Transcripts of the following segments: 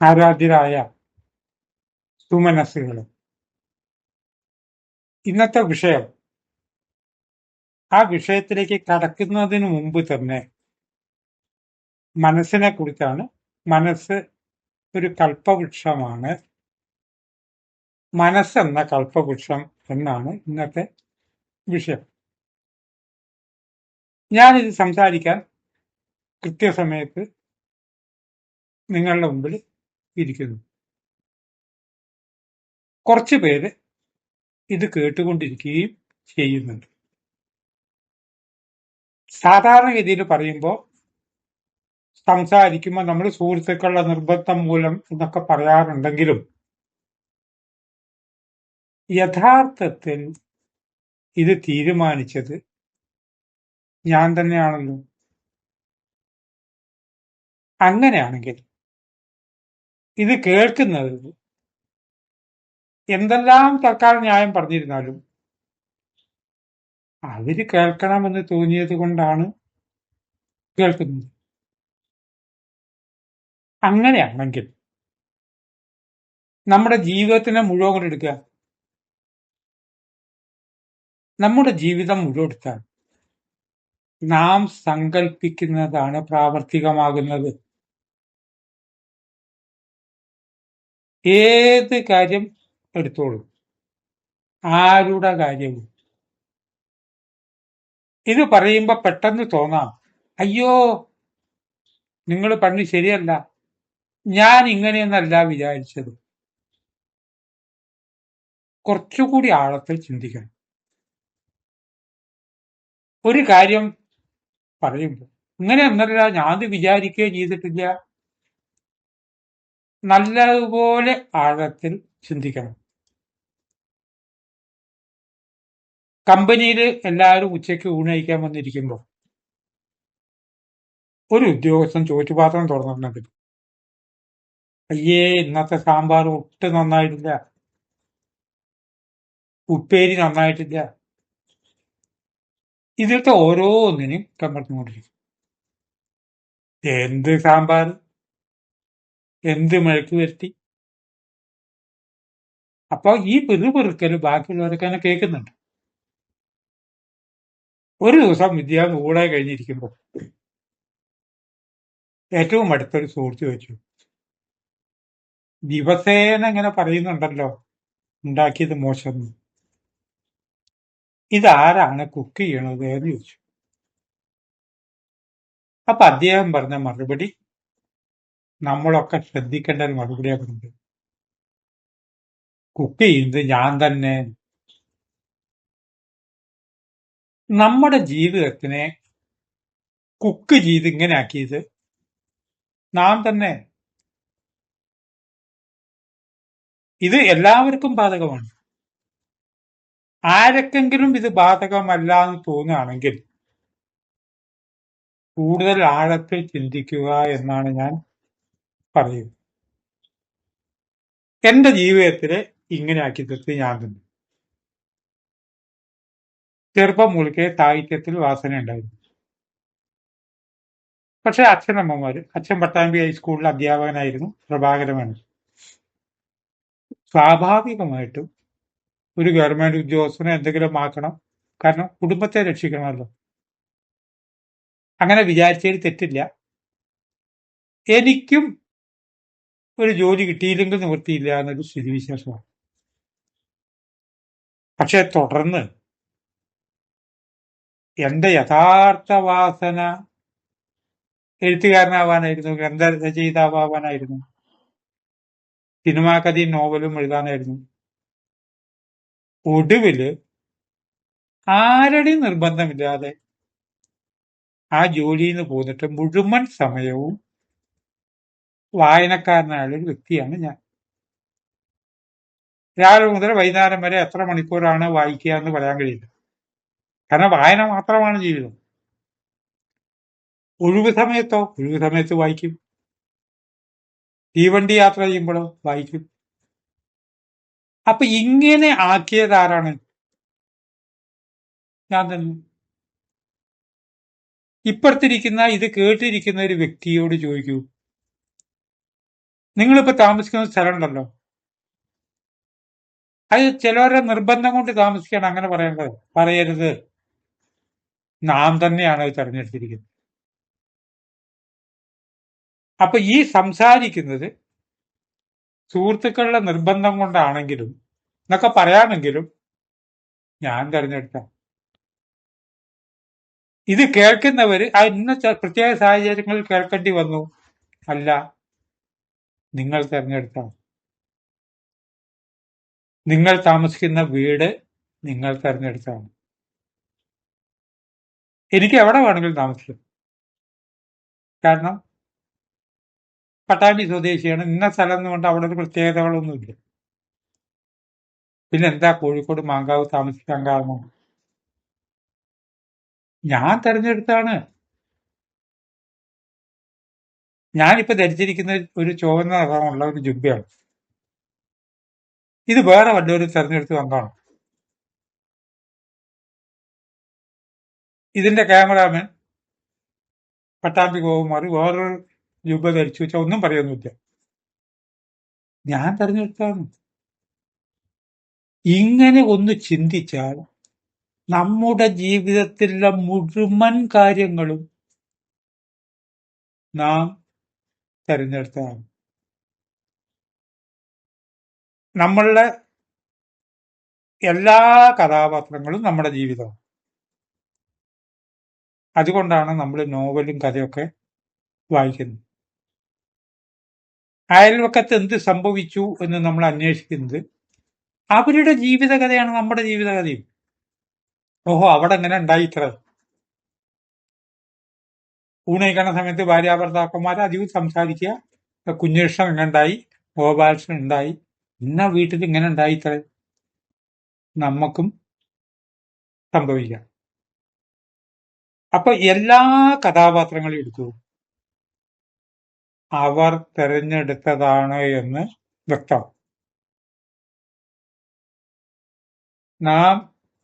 ആരാധ്യരായ സുമനസ്സുകളും. ഇന്നത്തെ വിഷയം, ആ വിഷയത്തിലേക്ക് കടക്കുന്നതിന് മുമ്പ് തന്നെ മനസ്സിനെ കുറിച്ചാണ്. മനസ്സ് ഒരു കൽപ്പവൃക്ഷമാണ്. മനസ്സെന്ന കൽപ്പവൃക്ഷം എന്നാണ് ഇന്നത്തെ വിഷയം. ഞാനിത് സംസാരിക്കാൻ കൃത്യസമയത്ത് നിങ്ങളുടെ മുമ്പിൽ ഇരിക്കുന്നു. കുറച്ചു പേര് ഇത് കേട്ടുകൊണ്ടിരിക്കുകയും ചെയ്യുന്നുണ്ട്. സാധാരണഗതിയിൽ പറയുമ്പോൾ, സംസാരിക്കുമ്പോൾ നമ്മൾ സുഹൃത്തുക്കളുടെ നിർബന്ധം മൂലം എന്നൊക്കെ പറയാറുണ്ടെങ്കിലും യഥാർത്ഥത്തിൽ ഇത് തീരുമാനിച്ചത് ഞാൻ തന്നെയാണല്ലോ. അങ്ങനെയാണെങ്കിൽ ഇത് കേൾക്കുന്നത് എന്തെല്ലാം തൽക്കാലം ന്യായം പറഞ്ഞിരുന്നാലും അവര് കേൾക്കണമെന്ന് തോന്നിയത് കൊണ്ടാണ് കേൾക്കുന്നത്. അങ്ങനെയാണെങ്കിൽ നമ്മുടെ ജീവിതത്തിനെ മുഴുവൻ കൂടെ എടുക്കുക. നമ്മുടെ ജീവിതം മുഴുവൻ എടുത്താൽ നാം സങ്കല്പിക്കുന്നതാണ് പ്രാവർത്തികമാകുന്നത്. ഏത് കാര്യം എടുത്തോളൂ, ആരുടെ കാര്യവും. ഇത് പറയുമ്പോ പെട്ടെന്ന് തോന്നാം, അയ്യോ നിങ്ങൾ പറഞ്ഞ് ശരിയല്ല, ഞാൻ ഇങ്ങനെയൊന്നല്ല വിചാരിച്ചത്. കുറച്ചുകൂടി ആഴത്തിൽ ചിന്തിക്കണം. ഒരു കാര്യം പറയുമ്പോൾ ഇങ്ങനെയൊന്നല്ല, ഞാനത് വിചാരിക്കുകയും ചെയ്തിട്ടില്ല. നല്ലതുപോലെ ആഴത്തിൽ ചിന്തിക്കണം. കമ്പനിയിൽ എല്ലാവരും ഉച്ചയ്ക്ക് ഊണ് കഴിക്കാൻ വന്നിരിക്കുമ്പോൾ ഒരു ഉദ്യോഗസ്ഥൻ ചോറ്റുപാത്രം തുറന്നിട്ടുണ്ട്. അയ്യേ, ഇന്നത്തെ സാമ്പാർ ഒട്ടും നന്നായിട്ടില്ല, ഉപ്പേരി നന്നായിട്ടില്ല. ഇതിലത്തെ ഓരോന്നിനും കമ്പർന്നുകൊണ്ടിരിക്കും. എന്ത് സാമ്പാർ, എന്ത് മെഴുക്ക് വരട്ടി. അപ്പൊ ഈ പെറുപെറുക്കല് ബാക്കിയുള്ളവരൊക്കെ തന്നെ കേൾക്കുന്നുണ്ട്. ഒരു ദിവസം വിദ്യാർത്ഥി ഊടെ കഴിഞ്ഞിരിക്കുമ്പോൾ ഏറ്റവും അടുത്തൊരു സുഹൃത്ത് ചോദിച്ചു, ദിവസേന ഇങ്ങനെ പറയുന്നുണ്ടല്ലോ ഉണ്ടാക്കിയത് മോശം, ഇതാരാണ് കുക്ക് ചെയ്യണത് എന്ന് ചോദിച്ചു. അപ്പൊ അദ്ദേഹം പറഞ്ഞ മറുപടി നമ്മളൊക്കെ ശ്രദ്ധിക്കേണ്ട ഒരു മറുപടിയാണ് പറഞ്ഞത്. കുക്ക് ചെയ്യുന്നത് ഞാൻ തന്നെ. നമ്മുടെ ജീവിതത്തിനെ കുക്ക് ചെയ്ത് ഇങ്ങനെ ആക്കിയത് നാം തന്നെ. ഇത് എല്ലാവർക്കും ബാധകമാണ്. ആരൊക്കെങ്കിലും ഇത് ബാധകമല്ല എന്ന് തോന്നുകയാണെങ്കിൽ കൂടുതൽ ആഴത്തിൽ ചിന്തിക്കുക എന്നാണ് ഞാൻ പറയുന്നത്. എന്റെ ജീവിതത്തിലെ ഇങ്ങനെ ആക്കി തീർത്ത് ഞാൻ തന്നെ. ചെറുപ്പം മുഴുക്കെ സാഹിത്യത്തിൽ വാസന ഉണ്ടായിരുന്നു. പക്ഷെ അച്ഛനമ്മമാര്, അച്ഛൻ പട്ടാമ്പി ഹൈസ്കൂളിൽ അധ്യാപകനായിരുന്നു, പ്രഭാകരമാണ്. സ്വാഭാവികമായിട്ടും ഒരു ഗവൺമെന്റ് ഉദ്യോഗസ്ഥനെ എന്തെങ്കിലും ആക്കണം, കാരണം കുടുംബത്തെ രക്ഷിക്കണമല്ലോ. അങ്ങനെ വിചാരിച്ചതിൽ തെറ്റില്ല. എനിക്കും ഒരു ജോലി കിട്ടിയില്ലെങ്കിൽ നിവൃത്തിയില്ല എന്നൊരു സ്ഥിതിവിശേഷമാണ്. പക്ഷെ തുടർന്ന് എന്റെ യഥാർത്ഥ വാസന എഴുത്തുകാരനാവാനായിരുന്നു, ഗ്രന്ഥരചയിതാവാനായിരുന്നു, സിനിമാ കഥയും നോവലും എഴുതാനായിരുന്നു. ഒടുവില് ആരുടെയും നിർബന്ധമില്ലാതെ ആ ജോലിയിൽ നിന്ന് പോന്നിട്ട് മുഴുവൻ സമയവും വായനക്കാരനായ ഒരു വ്യക്തിയാണ് ഞാൻ. രാവിലെ മുതൽ വൈകുന്നേരം വരെ എത്ര മണിക്കൂറാണ് വായിക്കുക എന്ന് പറയാൻ കഴിയില്ല. കാരണം വായന മാത്രമാണ് ജീവിതം. ഒഴിവ് സമയത്ത് വായിക്കും. തീവണ്ടി യാത്ര ചെയ്യുമ്പോഴോ വായിക്കും. അപ്പൊ ഇങ്ങനെ ആക്കിയതാരാണ്? ഞാൻ തന്നെ. ഇപ്പുറത്തിരിക്കുന്ന ഇത് കേട്ടിരിക്കുന്ന ഒരു വ്യക്തിയോട് ചോദിക്കൂ, നിങ്ങളിപ്പോ താമസിക്കുന്ന സ്ഥലം ഉണ്ടല്ലോ, അത് ചിലവരുടെ നിർബന്ധം കൊണ്ട് താമസിക്കാൻ അങ്ങനെ പറയേണ്ടത് പറയരുത്. നാം തന്നെയാണ് അത് തെരഞ്ഞെടുത്തിരിക്കുന്നത്. അപ്പൊ ഈ സംസാരിക്കുന്നത് സുഹൃത്തുക്കളുടെ നിർബന്ധം കൊണ്ടാണെങ്കിലും എന്നൊക്കെ പറയാമെങ്കിലും ഞാൻ തെരഞ്ഞെടുത്ത ഇത് കേൾക്കുന്നവര് ആ ഇന്ന പ്രത്യേക സാഹചര്യങ്ങളിൽ കേൾക്കേണ്ടി വന്നു. അല്ല, നിങ്ങൾ തെരഞ്ഞെടുത്താണ്. നിങ്ങൾ താമസിക്കുന്ന വീട് നിങ്ങൾ തെരഞ്ഞെടുത്താണ്. എനിക്ക് എവിടെ വേണമെങ്കിലും താമസിക്കാം. കാരണം പട്ടാമ്പി സ്വദേശിയാണ്, ഇന്ന സ്ഥലം എന്നുകൊണ്ട് അവിടെ ഒരു പ്രത്യേകതകളൊന്നുമില്ല. പിന്നെ എന്താ കോഴിക്കോട് മാങ്കാവ് താമസിക്കാൻ കാരണം? ഞാൻ തെരഞ്ഞെടുത്താണ്. ഞാനിപ്പോ ധരിച്ചിരിക്കുന്ന ഒരു ചുവന്ന നിറമുള്ള ഒരു ജുബ്ബയാണ്. ഇത് വേറെ വല്ലവരും തെരഞ്ഞെടുത്ത് വന്നതാണ്. ഇതിന്റെ ക്യാമറാമാൻ പട്ടാമ്പി ഗോകുമാർ വേറൊരു ജുബ്ബ ധരിച്ചു വെച്ചാൽ ഒന്നും പറയുന്നില്ല. ഞാൻ തെരഞ്ഞെടുത്താണ്. ഇങ്ങനെ ഒന്ന് ചിന്തിച്ചാൽ നമ്മുടെ ജീവിതത്തിലെ മുഴുവൻ കാര്യങ്ങളും നാം തെരഞ്ഞെടുത്തതാണ്. നമ്മളുടെ എല്ലാ കഥാപാത്രങ്ങളും നമ്മുടെ ജീവിതമാണ്. അതുകൊണ്ടാണ് നമ്മൾ നോവലും കഥയൊക്കെ വായിക്കുന്നത്. അയൽവക്കത്ത് എന്ത് സംഭവിച്ചു എന്ന് നമ്മൾ അന്വേഷിക്കുന്നത് അവരുടെ ജീവിതകഥയാണ് നമ്മുടെ ജീവിതകഥയും. ഓഹോ, അവിടെ എങ്ങനെ ഉണ്ടായി ഇത്ര. ഊണയിക്കണ സമയത്ത് ഭാര്യാഭർത്താക്കന്മാർ അധികം സംസാരിക്കുക, കുഞ്ഞുകൃഷ്ണൻ എങ്ങനെ ഉണ്ടായി, ഗോപാലകൃഷ്ണൻ ഉണ്ടായി, ഇന്ന വീട്ടിൽ ഇങ്ങനെ ഉണ്ടായി ഇത്ര. നമുക്കും സംഭവിക്കാം. അപ്പൊ എല്ലാ കഥാപാത്രങ്ങളും എടുക്കൂ, അവർ തെരഞ്ഞെടുത്തതാണ് എന്ന് വ്യക്തം. നാം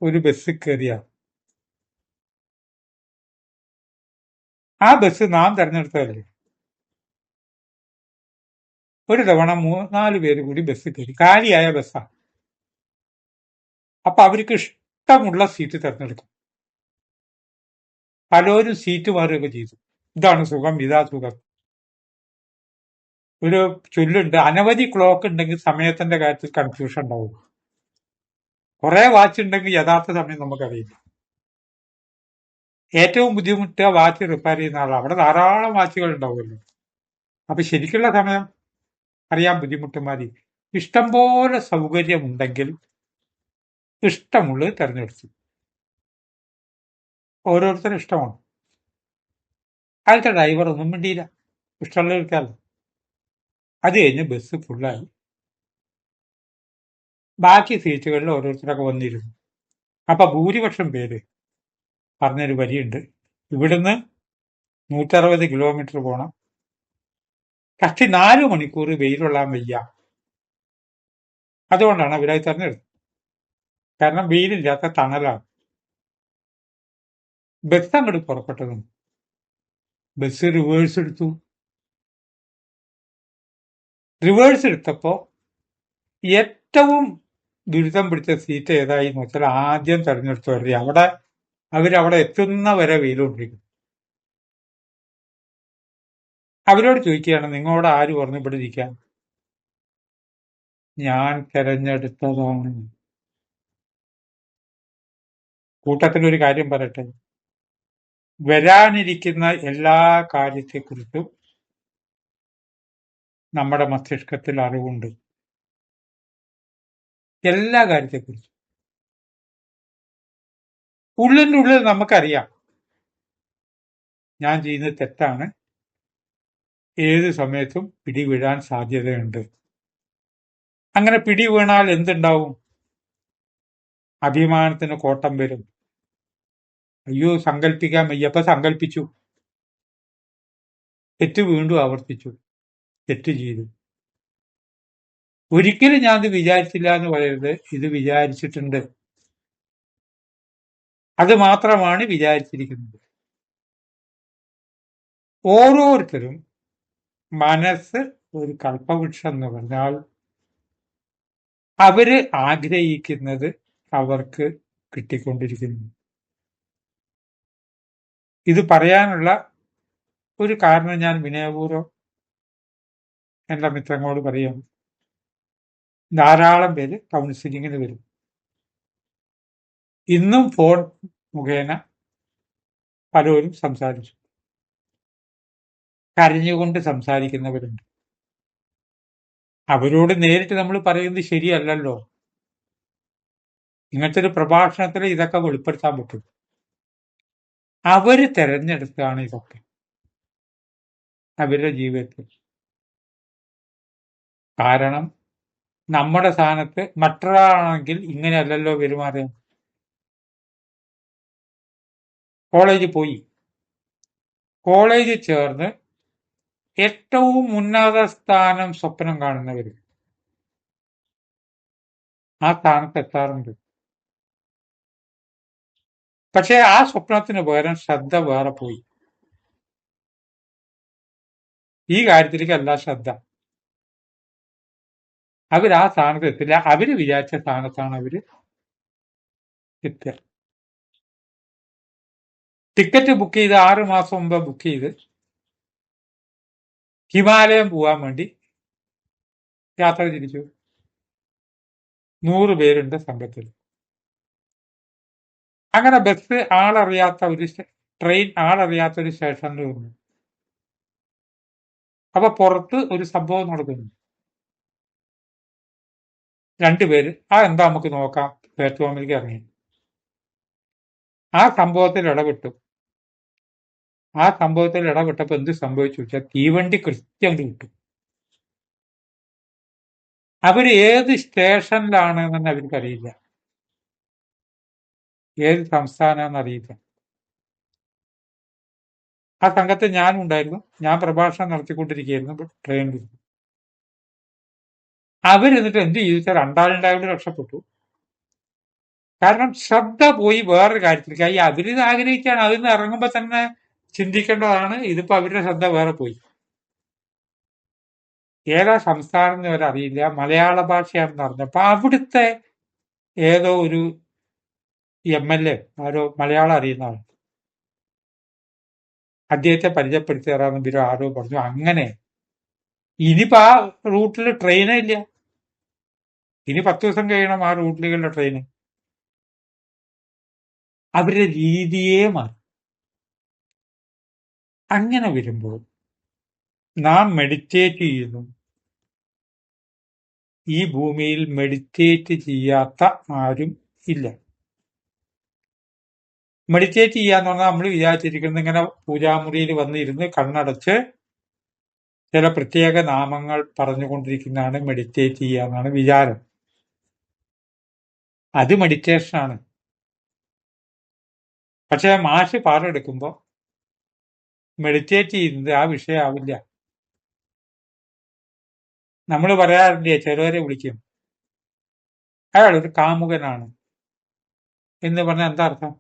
ഒരു ബസ്സിൽ കയറിയാൽ ആ ബസ് നാം തെരഞ്ഞെടുത്തതല്ലേ? ഒരു തവണ 3-4 പേര് കൂടി ബസ്സിൽ കയറി, കാലിയായ ബസ്സാണ്. അപ്പൊ അവർക്ക് ഇഷ്ടമുള്ള സീറ്റ് തെരഞ്ഞെടുക്കും. പലരും സീറ്റ് മാറുകയൊക്കെ ചെയ്തു. ഇതാണ് സുഖം, ഇതാ സുഖം. ഒരു ചൊല്ലുണ്ട്, അനവധി ക്ലോക്ക് ഉണ്ടെങ്കിൽ സമയത്തിന്റെ കാര്യത്തിൽ കൺഫ്യൂഷൻ ഉണ്ടാവും. കുറെ വാച്ച് ഉണ്ടെങ്കിൽ യഥാർത്ഥ സമയം നമുക്കറിയില്ല. ഏറ്റവും ബുദ്ധിമുട്ടുക വാച്ച് റിപ്പയർ ചെയ്യുന്ന ആളാണ്. അവിടെ ധാരാളം വാച്ചുകൾ ഉണ്ടാവുമല്ലോ. അപ്പൊ ശരിക്കുള്ള സമയം അറിയാൻ ബുദ്ധിമുട്ടുമാതി. ഇഷ്ടംപോലെ സൗകര്യമുണ്ടെങ്കിൽ ഇഷ്ടമുള്ളത് തെരഞ്ഞെടുത്തു. ഓരോരുത്തരും ഇഷ്ടമാണ്. അതിലത്തെ ഡ്രൈവർ ഒന്നും മിണ്ടിയില്ല, ഇഷ്ടമുള്ളത് എടുക്കാമല്ലോ. അത് കഴിഞ്ഞ് ബസ് ഫുള്ളായി. ബാക്കി സീറ്റുകളിൽ ഓരോരുത്തരൊക്കെ വന്നിരുന്നു. അപ്പൊ ഭൂരിപക്ഷം പേര് പറഞ്ഞൊരു വരിയുണ്ട്, ഇവിടുന്ന് 160 കിലോമീറ്റർ പോണം, കഷ്ടി 4 മണിക്കൂർ വെയിലുള്ളാൻ വയ്യ. അതുകൊണ്ടാണ് അവരായി തെരഞ്ഞെടുത്തത്. കാരണം വെയിലില്ലാത്ത തണലാണ്. ബസ് അങ്ങോട്ട് പുറപ്പെട്ടതും ബസ് റിവേഴ്സ് എടുത്തു. റിവേഴ്സ് എടുത്തപ്പോ ഏറ്റവും ദുരിതം പിടിച്ച സീറ്റ് ഏതായി എന്ന് വെച്ചാൽ ആദ്യം തെരഞ്ഞെടുത്തവരുടെ അവിടെ അവരവിടെ എത്തുന്ന വരെ വെയിലുകൊണ്ടിരിക്കും. അവരോട് ചോദിക്കുകയാണ്, നിങ്ങളോട് ആര് പറഞ്ഞു ഇവിടെ ഇരിക്കാൻ? ഞാൻ തെരഞ്ഞെടുത്തതാണ്. കൂട്ടത്തിൽ ഒരു കാര്യം പറയട്ടെ, വരാനിരിക്കുന്ന എല്ലാ കാര്യത്തെക്കുറിച്ചും നമ്മുടെ മസ്തിഷ്കത്തിൽ അറിവുണ്ട്. എല്ലാ കാര്യത്തെക്കുറിച്ചും ഉള്ളിൻ്റെ ഉള്ളിൽ നമുക്കറിയാം ഞാൻ ചെയ്യുന്നത് തെറ്റാണ്, ഏത് സമയത്തും പിടിവീഴാൻ സാധ്യതയുണ്ട്. അങ്ങനെ പിടിവീണാൽ എന്തുണ്ടാവും? അഭിമാനത്തിന് കോട്ടം വരും. അയ്യോ, സങ്കല്പിക്കാൻ വയ്യ. അപ്പൊ സങ്കല്പിച്ചു, തെറ്റ് വീണ്ടും ആവർത്തിച്ചു, തെറ്റ് ചെയ്തു. ഒരിക്കലും ഞാൻ ഇത് വിചാരിച്ചില്ല എന്ന് പറയരുത്, ഇത് വിചാരിച്ചിട്ടുണ്ട്. അത് മാത്രമാണ് വിചാരിച്ചിരിക്കുന്നത്. ഓരോരുത്തരും മനസ്സ് ഒരു കൽപ്പവൃക്ഷം എന്ന് പറഞ്ഞാൽ അവര് ആഗ്രഹിക്കുന്നത് അവർക്ക് കിട്ടിക്കൊണ്ടിരിക്കുന്നു. ഇത് പറയാനുള്ള ഒരു കാരണം ഞാൻ വിനയപൂർവ്വം എന്റെ മിത്രങ്ങളോട് പറയാം. ധാരാളം പേര് കൗൺസിലിങ്ങിന് വരും. ഇന്നും ഫോൺ മുഖേന പലരും സംസാരിച്ചു. കരഞ്ഞുകൊണ്ട് സംസാരിക്കുന്നവരുണ്ട്. അവരോട് നേരിട്ട് നമ്മൾ പറയുന്നത് ശരിയല്ലല്ലോ. ഇങ്ങനത്തെ ഒരു പ്രഭാഷണത്തിൽ ഇതൊക്കെ വെളിപ്പെടുത്താൻ പറ്റും. അവര് തെരഞ്ഞെടുത്താണ് ഇതൊക്കെ അവരുടെ ജീവിതത്തിൽ. കാരണം നമ്മുടെ സ്ഥാനത്ത് മറ്റൊരാളാണെങ്കിൽ ഇങ്ങനെയല്ലല്ലോ പെരുമാറുക. കോളേജിൽ പോയി, കോളേജിൽ ചേർന്ന് ഏറ്റവും ഉന്നത സ്ഥാനം സ്വപ്നം കാണുന്നവർ ആ സ്ഥാനത്ത് എത്താറുണ്ട്. പക്ഷെ ആ സ്വപ്നത്തിന് പകരം ശ്രദ്ധ വേറെ പോയി. ഈ കാര്യത്തിലേക്കല്ല ശ്രദ്ധ. അവർ ആ സ്ഥാനത്ത് എത്തില്ല. അവര് വിചാരിച്ച സ്ഥാനത്താണ് അവര് എത്തുക. ടിക്കറ്റ് ബുക്ക് ചെയ്ത് 6 മാസം മുമ്പ് ബുക്ക് ചെയ്ത് ഹിമാലയം പോവാൻ വേണ്ടി യാത്ര തിരിച്ചു. 100 പേരുണ്ട് സംഘത്തിൽ. അങ്ങനെ ബസ് ആളറിയാത്ത ഒരു ട്രെയിൻ ആളറിയാത്ത ഒരു സ്റ്റേഷനിൽ വന്നു. അപ്പൊ പുറത്ത് ഒരു സംഭവം നടക്കുന്നു. 2 പേര് എന്താ നമുക്ക് നോക്കാം പ്ലാറ്റ്ഫോമിലേക്ക് ഇറങ്ങി. ആ സംഭവത്തിൽ ഇടപെട്ടു. ആ സംഭവത്തിൽ ഇടപെട്ടപ്പോ എന്ത് സംഭവിച്ചു വെച്ചാൽ തീവണ്ടി കൃത്യം കിട്ടും. അവര് ഏത് സ്റ്റേഷനിലാണെന്ന് അവർക്കറിയില്ല, ഏത് സംസ്ഥാനമാണെന്ന് അറിയില്ല. ആ സംഘത്തിൽ ഞാനും ഉണ്ടായിരുന്നു. ഞാൻ പ്രഭാഷണം നടത്തിക്കൊണ്ടിരിക്കുകയായിരുന്നു ട്രെയിനിൽ. അവരെന്നിട്ട് എന്ത് ചെയ്തു? രണ്ടാളുണ്ടായോണ്ട് രക്ഷപ്പെട്ടു. കാരണം ശ്രദ്ധ പോയി വേറൊരു കാര്യത്തിലേക്ക്. ഈ അവരിത് ആഗ്രഹിച്ചാണ്. അതിന്ന് ഇറങ്ങുമ്പോ തന്നെ ചിന്തിക്കേണ്ടതാണ്. ഇതിപ്പോ അവരുടെ ശ്രദ്ധ വേറെ പോയി. ഏതാ സംസ്ഥാനം എന്ന് വരെ അറിയില്ല, മലയാള ഭാഷയാണെന്ന് അറിഞ്ഞപ്പോ അവിടുത്തെ ഏതോ ഒരു MLA ആരോ മലയാളം അറിയുന്ന ആൾ അദ്ദേഹത്തെ പരിചയപ്പെടുത്തി തരാമെന്ന് ഇവരോ ആരോ പറഞ്ഞു. അങ്ങനെ ഇനിയിപ്പോ ആ റൂട്ടിൽ ട്രെയിനേ ഇല്ല. ഇനി 10 ദിവസം കഴിയണം ആ റൂട്ടിലുള്ള ട്രെയിന്. അവരുടെ രീതിയെ മാറി. അങ്ങനെ വരുമ്പോൾ നാം മെഡിറ്റേറ്റ് ചെയ്യുന്നു. ഈ ഭൂമിയിൽ മെഡിറ്റേറ്റ് ചെയ്യാത്ത ആരും ഇല്ല. മെഡിറ്റേറ്റ് ചെയ്യാന്ന് പറഞ്ഞാൽ നമ്മൾ വിചാരിച്ചിരിക്കുന്നത് ഇങ്ങനെ പൂജാമുറിയിൽ വന്നിരുന്ന് കണ്ണടച്ച് ചില പ്രത്യേക നാമങ്ങൾ പറഞ്ഞുകൊണ്ടിരിക്കുന്നതാണ് മെഡിറ്റേറ്റ് ചെയ്യാന്നാണ് വിചാരം. അത് മെഡിറ്റേഷനാണ്. പക്ഷെ മാഷ് പാടെടുക്കുമ്പോൾ മെഡിറ്റേറ്റ് ചെയ്യുന്നത് ആ വിഷയമാവില്ല. നമ്മൾ പറയാറില്ലേ, ചിലവരെ വിളിക്കും അയാൾ ഒരു കാമുകനാണ് എന്ന് പറഞ്ഞാൽ എന്താ അർത്ഥം?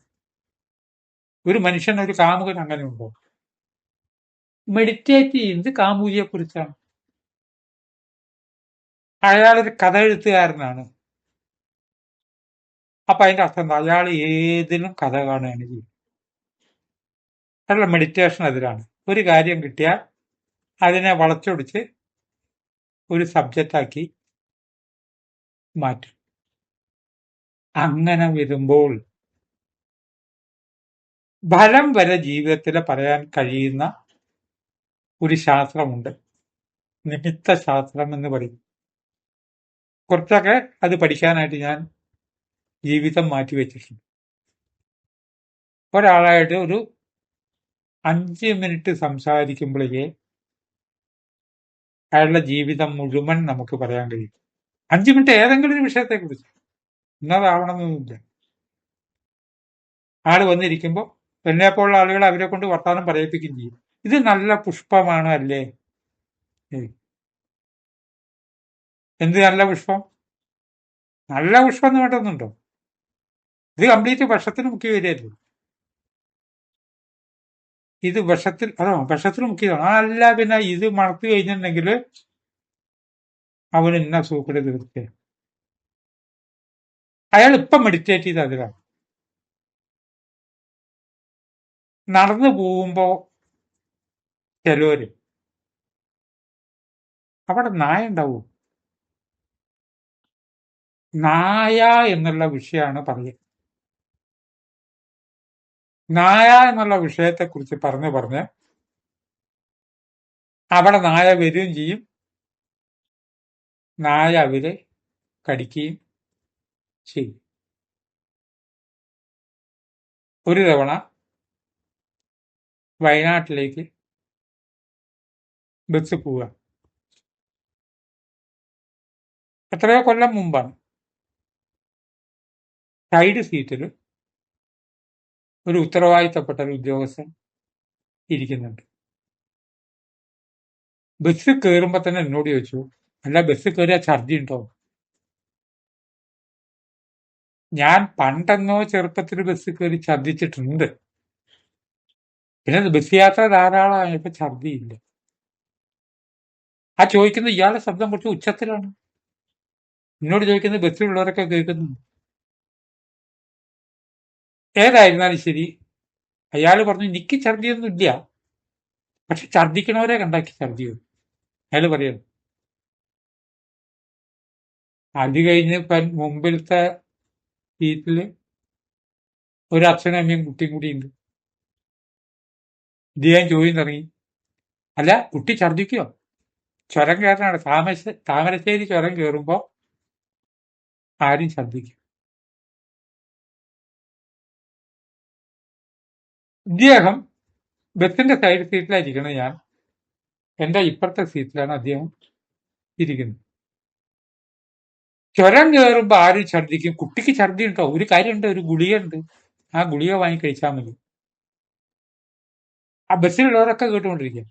ഒരു മനുഷ്യൻ ഒരു കാമുകൻ അങ്ങനെ ഉണ്ടോ? മെഡിറ്റേറ്റ് ചെയ്യുന്നത് കാമുകിയെ കുറിച്ചാണ്. അയാളൊരു കഥ എഴുത്തുകാരനാണ്. അപ്പൊ അതിന്റെ അർത്ഥം എന്താ? അയാൾ ഏതിനും കഥ കാണുകയാണ് ചെയ്യുന്നത്. അയാളുടെ മെഡിറ്റേഷൻ എതിരാണ്. ഒരു കാര്യം കിട്ടിയാൽ അതിനെ വളച്ചൊടിച്ച് ഒരു സബ്ജക്റ്റാക്കി മാറ്റും. അങ്ങനെ വരുമ്പോൾ ഫലം വരെ ജീവിതത്തിൽ പറയാൻ കഴിയുന്ന ഒരു ശാസ്ത്രമുണ്ട്, നിമിത്ത ശാസ്ത്രം എന്ന് പറയും. കുറച്ചൊക്കെ അത് പഠിക്കാനായിട്ട് ഞാൻ ജീവിതം മാറ്റിവെച്ചിട്ടുണ്ട്. ഒരാളായിട്ട് ഒരു 5 മിനിറ്റ് സംസാരിക്കുമ്പോഴേ അയാളുടെ ജീവിതം മുഴുവൻ നമുക്ക് പറയാൻ കഴിയും. 5 മിനിറ്റ് ഏതെങ്കിലും ഒരു വിഷയത്തെക്കുറിച്ച്. ഇന്നതാവണമെന്നൊന്നുമില്ല. ആള് വന്നിരിക്കുമ്പോൾ എന്നെപ്പോലുള്ള ആളുകൾ അവരെ കൊണ്ട് വർത്താനം പറയിപ്പിക്കുകയും ചെയ്യും. ഇത് നല്ല പുഷ്പമാണ് അല്ലേ? എന്ത് നല്ല പുഷ്പം? നല്ല പുഷ്പം എന്ന് വേണ്ടൊന്നുണ്ടോ? ഇത് കംപ്ലീറ്റ് വിഷത്തിന് മുക്കി വരികയല്ലോ. ഇത് വിഷത്തിൽ മുക്കിയതാണ്. അല്ല, പിന്നെ ഇത് മണത്ത് കഴിഞ്ഞിട്ടുണ്ടെങ്കിൽ അവന് ഇന്ന സൂക്കട് തീർച്ചേ. അയാൾ ഇപ്പം മെഡിറ്റേറ്റ് ചെയ്ത് അതിലാണ്. നടന്നു പോകുമ്പോ ചിലവര് അവിടെ നായ ഉണ്ടാവും. നായ എന്നുള്ള വിഷയമാണ് പറയുക. നായ എന്നുള്ള വിഷയത്തെക്കുറിച്ച് പറഞ്ഞ് അവിടെ നായ വരികയും ചെയ്യും, നായ അവരെ കടിക്കുകയും ചെയ്യും. ഒരു തവണ വയനാട്ടിലേക്ക് ബസ് പോവുക. എത്രയോ കൊല്ലം മുമ്പാണ്. സൈഡ് സീറ്റിൽ ഒരു ഉത്തരവാദിത്തപ്പെട്ട ഒരു ഉദ്യോഗസ്ഥൻ ഇരിക്കുന്നുണ്ട്. ബസ് കയറുമ്പോ തന്നെ എന്നോട് ചോദിച്ചു, അല്ല ബസ് കയറിയ ഛർദി ഉണ്ടോ? ഞാൻ പണ്ടെന്നോ ചെറുപ്പത്തിൽ ബസ് കയറി ഛർദിച്ചിട്ടുണ്ട്. പിന്നെ ബസ് യാത്ര ധാരാളമായപ്പോ ഛർദിയില്ല. ആ ചോദിക്കുന്നത് ഇയാളുടെ ശബ്ദം കുറച്ച് ഉച്ചത്തിലാണ്. എന്നോട് ചോദിക്കുന്നത് ബസ്സിലുള്ളവരൊക്കെ കേൾക്കുന്നു. ഏതായിരുന്നാലും ശരി, അയാൾ പറഞ്ഞു എനിക്ക് ഛർദിയൊന്നും ഇല്ല, പക്ഷെ ഛർദിക്കണവരെ കണ്ടാക്കി ഛർദി വരും. അയാൾ പറയുന്നു. അത് കഴിഞ്ഞ് മുമ്പിലത്തെ സീറ്റില് ഒരു അച്ഛനും അമ്മയും കുട്ടിയും കൂടി ഉണ്ട്. ഇത് ഞാൻ ചോദ്യം തുടങ്ങി, അല്ല കുട്ടി ഛർദിക്കോ? ചുരം കയറാനാണ്, താമരശ്ശേരി ചുരം കയറുമ്പോ ആരും ഛർദിക്കും. ഇദ്ദേഹം ബസിന്റെ സൈഡ് സീറ്റിലായിരിക്കണം, ഞാൻ എന്റെ ഇപ്പുറത്തെ സീറ്റിലാണ് അദ്ദേഹം ഇരിക്കുന്നത്. ചുരം കയറുമ്പോ ആരും ഛർദിക്കും. കുട്ടിക്ക് ഛർദി ഉണ്ടോ? ഒരു കാര്യമുണ്ട്, ഒരു ഗുളികയുണ്ട്, ആ ഗുളിക വാങ്ങി കഴിച്ചാൽ മതി. ആ ബസ്സിലുള്ളവരൊക്കെ കേട്ടുകൊണ്ടിരിക്കുക.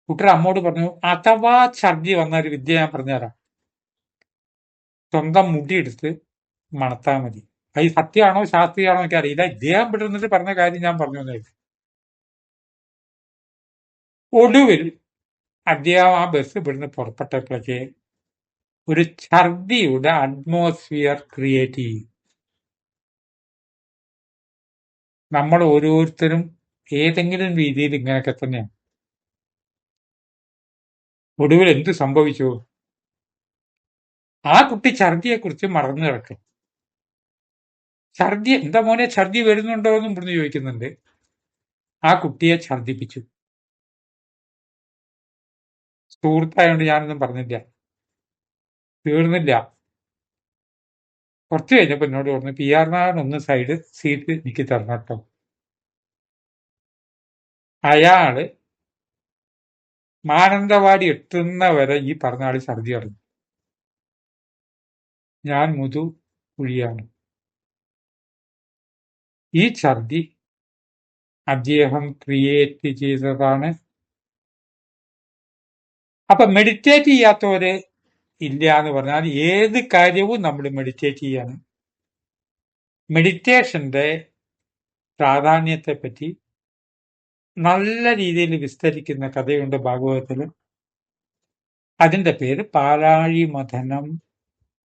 കുട്ടിയുടെ അമ്മോട് പറഞ്ഞു, അഥവാ ഛർദി വന്ന ഒരു വിദ്യ ഞാൻ പറഞ്ഞുതരാം, സ്വന്തം മുടിയെടുത്ത് മണത്താൽ മതി. അത് സത്യമാണോ ശാസ്ത്രീയാണോ എനിക്ക് അറിയില്ല, ഇദ്ദേഹം വിടുന്നിട്ട് പറഞ്ഞ കാര്യം ഞാൻ പറഞ്ഞു തന്നേക്കും. ഒടുവിൽ അദ്ദേഹം ആ ബസ് ഇവിടുന്ന് പുറപ്പെട്ടപ്പോഴേക്ക് ഒരു ഛർദിയുടെ അറ്റ്മോസ്ഫിയർ ക്രിയേറ്റ് ചെയ്യും. നമ്മൾ ഓരോരുത്തരും ഏതെങ്കിലും രീതിയിൽ ഇങ്ങനെയൊക്കെ തന്നെയാണ്. ഒടുവിൽ എന്ത് സംഭവിച്ചു? ആ കുട്ടി ഛർദിയെക്കുറിച്ച് മറന്നു കിടക്കും. ഛർദി എന്താ മോനെ ഛർദി വരുന്നുണ്ടോ എന്നും പറഞ്ഞ് ചോദിക്കുന്നുണ്ട്. ആ കുട്ടിയെ ഛർദിപ്പിച്ചു. സുഹൃത്തായോണ്ട് ഞാനൊന്നും പറഞ്ഞില്ല. തീർന്നില്ല. കുറച്ച് കഴിഞ്ഞപ്പോ എന്നോട് പറഞ്ഞു, P R Nair side seat എനിക്ക് തരണം കേട്ടോ. അയാള് മാനന്തവാടി എത്തുന്നവരെ ഈ പറഞ്ഞ ആള് ഛർദി അടഞ്ഞു. ഞാൻ മുതു കുഴിയാണ്. ഈ ഛർദി അദ്ദേഹം ക്രിയേറ്റ് ചെയ്തതാണ്. അപ്പൊ മെഡിറ്റേറ്റ് ചെയ്യാത്തവര് ഇല്ല എന്ന് പറഞ്ഞാൽ ഏത് കാര്യവും നമ്മൾ മെഡിറ്റേറ്റ് ചെയ്യാണ്. മെഡിറ്റേഷന്റെ പ്രാധാന്യത്തെ പറ്റി നല്ല രീതിയിൽ വിസ്തരിക്കുന്ന കഥയുണ്ട് ഭാഗവതത്തില്. അതിന്റെ പേര് പാലാഴി മഥനം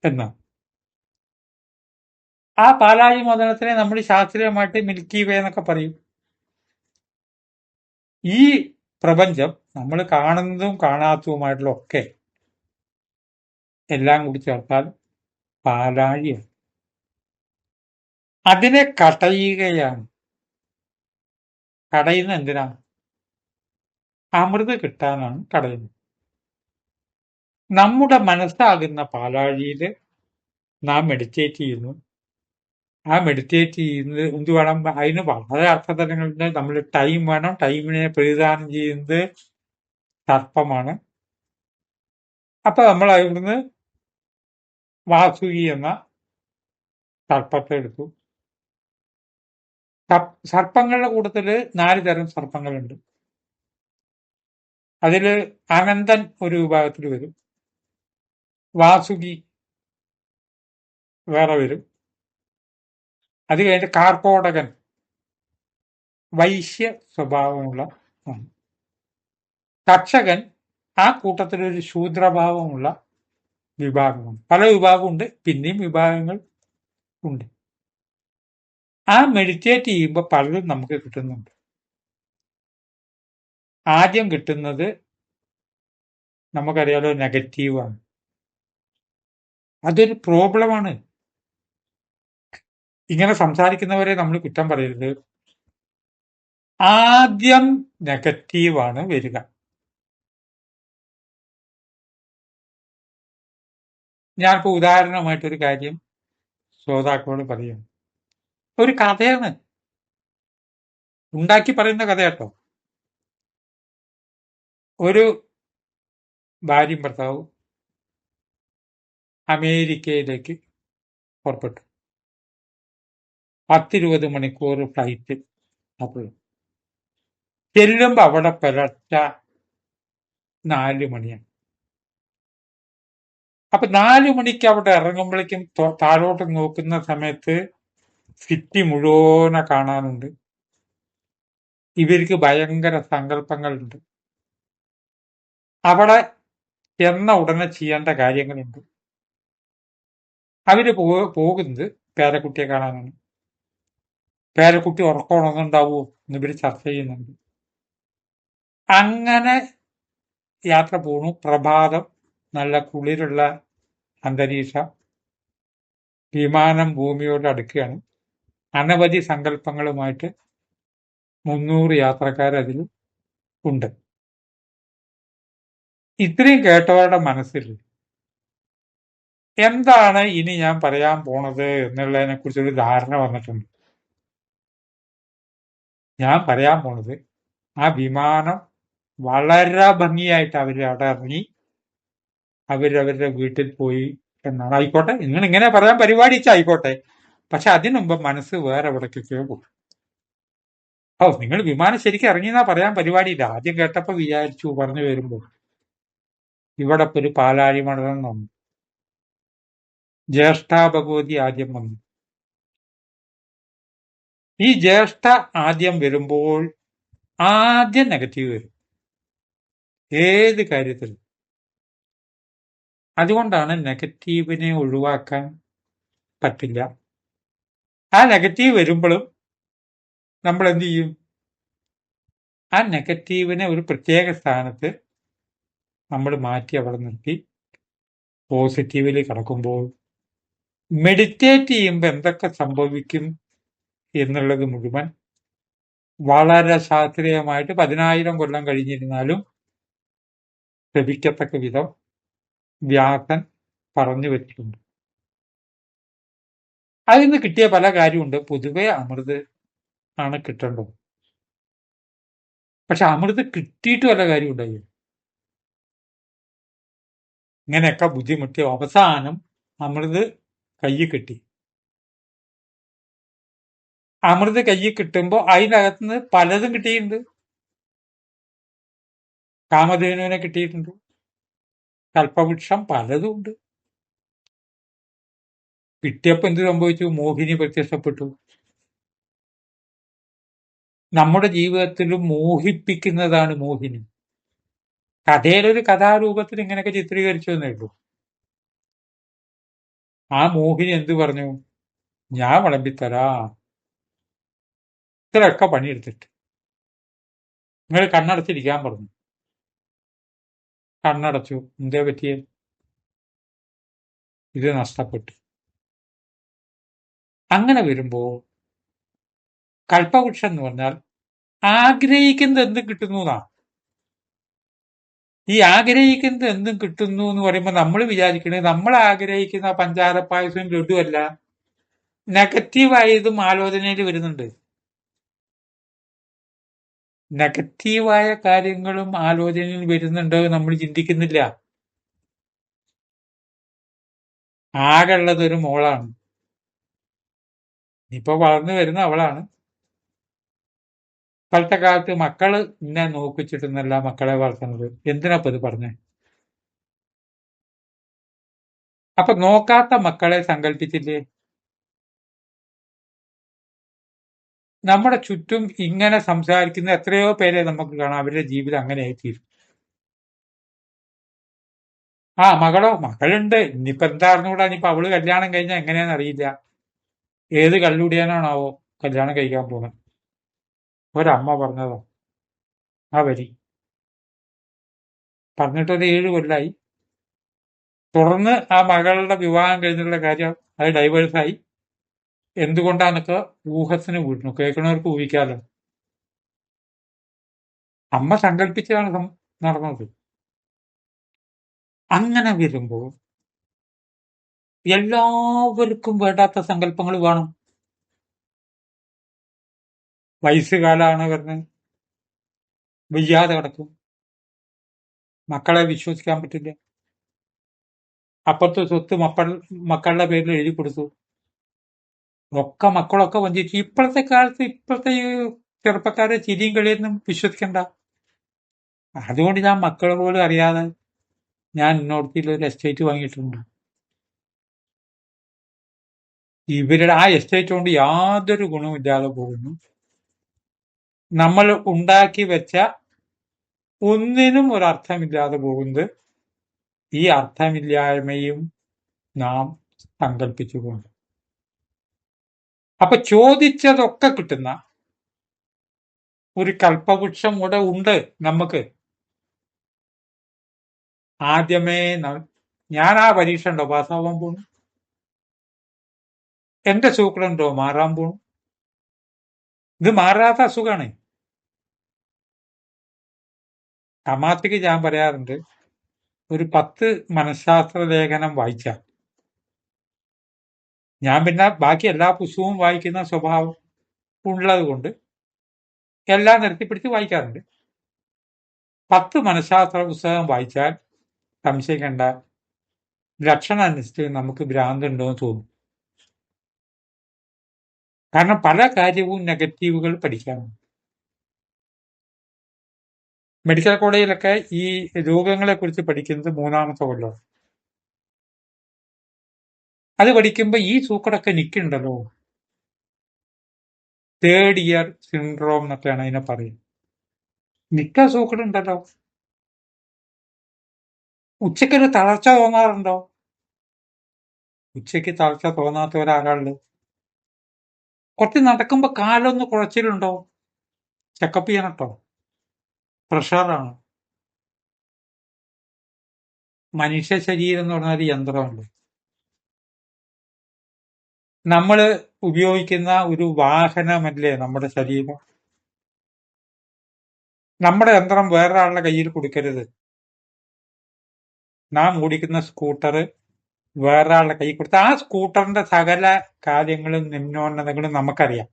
എന്നാണ്. ആ പാലാഴി മഥനത്തിനെ നമ്മൾ ശാസ്ത്രീയമായിട്ട് മിൽക്കി വേ എന്നൊക്കെ പറയും. ഈ പ്രപഞ്ചം നമ്മൾ കാണുന്നതും കാണാത്തതുമായിട്ടുള്ള ഒക്കെ എല്ലാം കൂടി ചേർത്താൽ പാലാഴിയാണ്. അതിനെ കടയുകയാണ്. കടയുന്ന എന്തിനാണ്? അമൃത് കിട്ടാനാണ് കടയുന്നത്. നമ്മുടെ മനസ്സാകുന്ന പാലാഴിയിൽ നാം മെഡിറ്റേറ്റ് ചെയ്യുന്നു. ആ മെഡിറ്റേറ്റ് ചെയ്യുന്നത് എന്ത് വേണം? അതിന് വളരെ അർത്ഥതലങ്ങളുണ്ട്. നമ്മൾ ടൈം വേണം. ടൈമിനെ പ്രതിദാനം ചെയ്യുന്നത് സർപ്പമാണ്. അപ്പൊ നമ്മൾ അവിടുന്ന് വാസുകി എന്ന സർപ്പത്തെ എടുത്തു. സർപ്പങ്ങളുടെ കൂട്ടത്തില് 4 തരം സർപ്പങ്ങളുണ്ട്. അതില് അനന്തൻ ഒരു വിഭാഗത്തിൽ വരും, വാസുകി വേറെ വരും, അത് കഴിഞ്ഞിട്ട് കാർക്കോടകൻ വൈശ്യ സ്വഭാവമുള്ള തക്ഷകൻ ആ കൂട്ടത്തിലൊരു ശൂദ്രഭാവമുള്ള വിഭാഗമാണ്. പല വിഭാഗമുണ്ട്, പിന്നെയും വിഭാഗങ്ങൾ ഉണ്ട്. ആ മെഡിറ്റേറ്റ് ചെയ്യുമ്പോൾ പലതും നമുക്ക് കിട്ടുന്നുണ്ട്. ആദ്യം കിട്ടുന്നത് നമുക്കറിയാലോ നെഗറ്റീവാണ്. അതൊരു പ്രോബ്ലമാണ്. ഇങ്ങനെ സംസാരിക്കുന്നവരെ നമ്മൾ കുറ്റം പറയരുത്. ആദ്യം നെഗറ്റീവാണ് വരിക. ഞാനിപ്പോ ഉദാഹരണമായിട്ടൊരു കാര്യം ശ്രോതാക്കളോട് പറയും. ഒരു കഥയാണ്, ഉണ്ടാക്കി പറയുന്ന കഥ കേട്ടോ. ഒരു ഭാര്യയും ഭർത്താവും അമേരിക്കയിലേക്ക് പുറപ്പെട്ടു. 10-20 മണിക്കൂർ ഫ്ലൈറ്റ്. അപ്പോൾ ചെല്ലുമ്പോ അവിടെ പുലർച്ചെ 4 മണിയാണ്. അപ്പൊ 4 മണിക്ക് അവിടെ ഇറങ്ങുമ്പോഴേക്കും താഴോട്ട് നോക്കുന്ന സമയത്ത് സിറ്റി മുഴുവനെ കാണാനുണ്ട്. ഇവർക്ക് ഭയങ്കര സങ്കല്പങ്ങളുണ്ട്. അവിടെ ചെന്ന ഉടനെ ചെയ്യേണ്ട കാര്യങ്ങളുണ്ട്. അവര് പോകുന്നത് പേരക്കുട്ടിയെ കാണാനാണ്. പേരക്കുട്ടി ഉറക്കമുണർന്നുണ്ടാവോ എന്ന് ഇവര് ചർച്ച ചെയ്യുന്നുണ്ട്. അങ്ങനെ യാത്ര പോണു. പ്രഭാതം, നല്ല കുളിരുള്ള അന്തരീക്ഷം, വിമാനം ഭൂമിയോട് അടുക്കുകയാണ്. അനവധി സങ്കല്പങ്ങളുമായിട്ട് 300 യാത്രക്കാർ അതിൽ ഉണ്ട്. ഇത്രയും കേട്ടവരുടെ മനസ്സിൽ എന്താണ് ഇനി ഞാൻ പറയാൻ പോണത് എന്നുള്ളതിനെ കുറിച്ചൊരു ധാരണ വന്നിട്ടുണ്ട്. ഞാൻ പറയാൻ പോണത് ആ വിമാനം വളരെ ഭംഗിയായിട്ട് അവർ അവിടെ ഇറങ്ങി അവരവരുടെ വീട്ടിൽ പോയി എന്നാണ്. ആയിക്കോട്ടെ, നിങ്ങൾ ഇങ്ങനെ പറയാൻ പരിപാടി ആയിക്കോട്ടെ. പക്ഷെ അതിനുമുമ്പ് മനസ്സ് വേറെ എവിടേക്കൊക്കെയോ പോകും. നിങ്ങൾ വിമാനം ശരിക്കും ഇറങ്ങിയെന്നാ പറയാൻ പരിപാടിയില്ല. ആദ്യം കേട്ടപ്പോ വിചാരിച്ചു പറഞ്ഞു വരുമ്പോൾ ഇവിടെ ഒരു പാലാഴി മണ്ഡലം വന്നു. ജ്യേഷ്ഠ ഭഗവതി ആദ്യം വന്നു. ഈ ജ്യേഷ്ഠ ആദ്യം വരുമ്പോൾ ആദ്യം നെഗറ്റീവ് വരും ഏത് കാര്യത്തിലും. അതുകൊണ്ടാണ് നെഗറ്റീവിനെ ഒഴിവാക്കാൻ പറ്റില്ല. ആ നെഗറ്റീവ് വരുമ്പോഴും നമ്മൾ എന്ത് ചെയ്യും? ആ നെഗറ്റീവിനെ ഒരു പ്രത്യേക സ്ഥാനത്ത് നമ്മൾ മാറ്റി അവിടെ നിർത്തി പോസിറ്റീവിൽ കടക്കുമ്പോൾ മെഡിറ്റേറ്റ് ചെയ്യുമ്പോൾ എന്തൊക്കെ സംഭവിക്കും എന്നുള്ളത് മുഴുവൻ വളരെ ശാസ്ത്രീയമായിട്ട് 10,000 കൊല്ലം കഴിഞ്ഞിരുന്നാലും ലഭിക്കത്തക്ക വിധം വ്യാസൻ പറഞ്ഞു വെച്ചിട്ടുണ്ട്. അതിൽ നിന്ന് കിട്ടിയ പല കാര്യമുണ്ട്. പൊതുവെ അമൃത് ആണ് കിട്ടേണ്ടത്. പക്ഷെ അമൃത് കിട്ടിയിട്ട് വല്ല കാര്യം ഉണ്ടായി. ഇങ്ങനെയൊക്കെ ബുദ്ധിമുട്ടി അവസാനം അമൃത് കയ്യിൽ കിട്ടി. അമൃത് കയ്യിൽ കിട്ടുമ്പോൾ അതിനകത്തുനിന്ന് പലതും കിട്ടിയിട്ടുണ്ട്. കാമധേനുവിനെ കിട്ടിയിട്ടുണ്ട്, കൽപ്പവൃക്ഷം പലതും ഉണ്ട്. കിട്ടിയപ്പോ എന്ത് സംഭവിച്ചു? മോഹിനി പ്രത്യക്ഷപ്പെട്ടു. നമ്മുടെ ജീവിതത്തിലും മോഹിപ്പിക്കുന്നതാണ് മോഹിനി. കഥയിലൊരു കഥാരൂപത്തിൽ ഇങ്ങനെയൊക്കെ ചിത്രീകരിച്ചു എന്നേ ഉള്ളൂ. ആ മോഹിനി എന്ത് പറഞ്ഞു? ഞാൻ വിളമ്പിത്തരാ, ഇത്രയൊക്കെ പണിയെടുത്തിട്ട്. നിങ്ങൾ കണ്ണടച്ചിരിക്കാൻ പറഞ്ഞു. കണ്ണടച്ചു. എന്തേ പറ്റിയേ? ഇത് നഷ്ടപ്പെട്ടു. അങ്ങനെ വരുമ്പോ കൽപ്പവൃക്ഷം എന്ന് പറഞ്ഞാൽ ആഗ്രഹിക്കുന്നത് എന്തും കിട്ടുന്നു എന്നാ. ഈ ആഗ്രഹിക്കുന്നത് എന്തും കിട്ടുന്നു എന്ന് പറയുമ്പോൾ നമ്മൾ വിചാരിക്കുന്നത് നമ്മൾ ആഗ്രഹിക്കുന്ന പഞ്ചാര പായസം ലഡുവല്ല, നെഗറ്റീവായതും ആലോചനയിൽ വരുന്നുണ്ട്. നെഗറ്റീവായ കാര്യങ്ങളും ആലോചനയിൽ വരുന്നുണ്ട്, നമ്മൾ ചിന്തിക്കുന്നില്ല. ആകെ ഉള്ളത് ഒരു മോളാണ്. ഇപ്പൊ വളർന്നു വരുന്ന അവളാണ്. ഇപ്പോഴത്തെ കാലത്ത് മക്കള് ഇന്നെ നോക്കിച്ചിട്ടുന്നല്ല മക്കളെ വളർത്തുന്നത്. എന്തിനാപ്പ ഇത് പറഞ്ഞേ? അപ്പൊ നോക്കാത്ത മക്കളെ സങ്കല്പിച്ചില്ലേ? നമ്മുടെ ചുറ്റും ഇങ്ങനെ സംസാരിക്കുന്ന എത്രയോ പേരെ നമുക്ക് കാണാം. അവരുടെ ജീവിതം അങ്ങനെ ആയിത്തീരും. മകളുണ്ട്. ഇനിയിപ്പോ എന്താ അറിഞ്ഞുകൂടാ. ഇനിയിപ്പോ അവള് കല്യാണം കഴിഞ്ഞാൽ എങ്ങനെയാന്ന് അറിയില്ല. ഏത് കള്ളുടിയാനാണാവോ കല്യാണം കഴിക്കാൻ പോകുന്നത്. ഒരമ്മ പറഞ്ഞതോ ആ വരി. പറഞ്ഞിട്ടൊരു 7 കൊല്ലായി. തുടർന്ന് ആ മകളുടെ വിവാഹം കഴിഞ്ഞുള്ള കാര്യം അത് ഡൈവേഴ്സായി. എന്തുകൊണ്ടാന്നൊക്കെ ഊഹത്തിന് വിടുന്നു. കേൾക്കണവർക്ക് ഊഹിക്കാലോ. അമ്മ സങ്കല്പിച്ചാണ് നടന്നത്. അങ്ങനെ വരുമ്പോൾ എല്ലാവർക്കും വേണ്ടാത്ത സങ്കല്പങ്ങൾ വേണം. വയസ്സുകാലാണ് വരുന്നത്, വയ്യാതെ കിടക്കും, മക്കളെ വിശ്വസിക്കാൻ പറ്റില്ല, അപ്പുറത്തെ സ്വത്ത് മക്കളുടെ പേരിൽ എഴുതി കൊടുത്തു, മക്കളൊക്കെ വഞ്ചിച്ചു. ഇപ്പോഴത്തെ കാലത്ത് ഇപ്പോഴത്തെ ഈ ചെറുപ്പക്കാരെ ചിരിയും കളിയൊന്നും വിശ്വസിക്കണ്ട. അതുകൊണ്ട് ഞാൻ മക്കളെ പോലും അറിയാതെ ഞാൻ ഇന്നോടത്തിൽ ഒരു എസ്റ്റേറ്റ് വാങ്ങിയിട്ടുണ്ട്. ഇവരുടെ ആ എസ്റ്റേറ്റ് കൊണ്ട് യാതൊരു ഗുണമില്ലാതെ പോകുന്നു. നമ്മൾ ഉണ്ടാക്കി വെച്ച ഒന്നിനും ഒരർത്ഥമില്ലാതെ പോകുന്നത് ഈ അർത്ഥമില്ലായ്മയും നാം സങ്കല്പിച്ചുകൊണ്ട്. അപ്പൊ ചോദിച്ചതൊക്കെ കിട്ടുന്ന ഒരു കൽപ്പവൃക്ഷം കൂടെ ഉണ്ട് നമുക്ക്. ആദ്യമേ ഞാൻ ആ പരീക്ഷ ഉണ്ടോ പാസ്സാവാൻ പോണു? എന്റെ സൂക്കടുണ്ടോ മാറാൻ പോണു? ഇത് മാറാത്ത അസുഖമാണ്. തമാശയ്ക്ക് ഞാൻ പറയാറുണ്ട്, ഒരു 10 മനഃശാസ്ത്ര ലേഖനം വായിച്ചാൽ, ഞാൻ പിന്നെ ബാക്കി എല്ലാ പുസ്തകവും വായിക്കുന്ന സ്വഭാവം ഉള്ളത് കൊണ്ട് എല്ലാം നിർത്തിപ്പിടിച്ച് വായിക്കാറുണ്ട്. 10 മനഃശാസ്ത്ര പുസ്തകം വായിച്ചാൽ സംശയിക്കേണ്ട, ലക്ഷണം അനുസരിച്ച് നമുക്ക് ഭ്രാന്തുണ്ടോ എന്ന് തോന്നും. കാരണം പല കാര്യവും നെഗറ്റീവുകൾ പഠിക്കാറുണ്ട്. മെഡിക്കൽ കോളേജിലൊക്കെ ഈ രോഗങ്ങളെ കുറിച്ച് പഠിക്കുന്നത് 3-ാമത്തെ കൊല്ലം. അത് പഠിക്കുമ്പോ ഈ സൂക്കടൊക്കെ നിൽക്കുന്നുണ്ടല്ലോ, 3rd ഇയർ സിൻഡ്രോം എന്നൊക്കെയാണ് അതിനെ പറയുന്നത്. നിക്ക സൂക്കടുണ്ടല്ലോ. ഉച്ചയ്ക്കൊരു തളർച്ച തോന്നാറുണ്ടോ? ഉച്ചയ്ക്ക് തളർച്ച തോന്നാത്ത ഒരാളുണ്ട്. കുറച്ച് നടക്കുമ്പോ കാലൊന്ന് കുഴച്ചിലുണ്ടോ? ചെക്കപ്പ് ചെയ്യണട്ടോ. പ്രഷറാണ്. മനുഷ്യ ശരീരം എന്ന് പറഞ്ഞാൽ ഒരു യന്ത്രമുണ്ട്. നമ്മൾ ഉപയോഗിക്കുന്ന ഒരു വാഹനമല്ലേ നമ്മുടെ ശരീരം. നമ്മുടെ യന്ത്രം വേറൊരാളുടെ കയ്യിൽ കൊടുക്കരുത്. നാം ഓടിക്കുന്ന സ്കൂട്ടർ വേറൊരാളുടെ കയ്യിൽ കൊടുത്ത ആ സ്കൂട്ടറിന്റെ സകല കാര്യങ്ങളും നിമ്നോന്നതകളും നമുക്കറിയാം.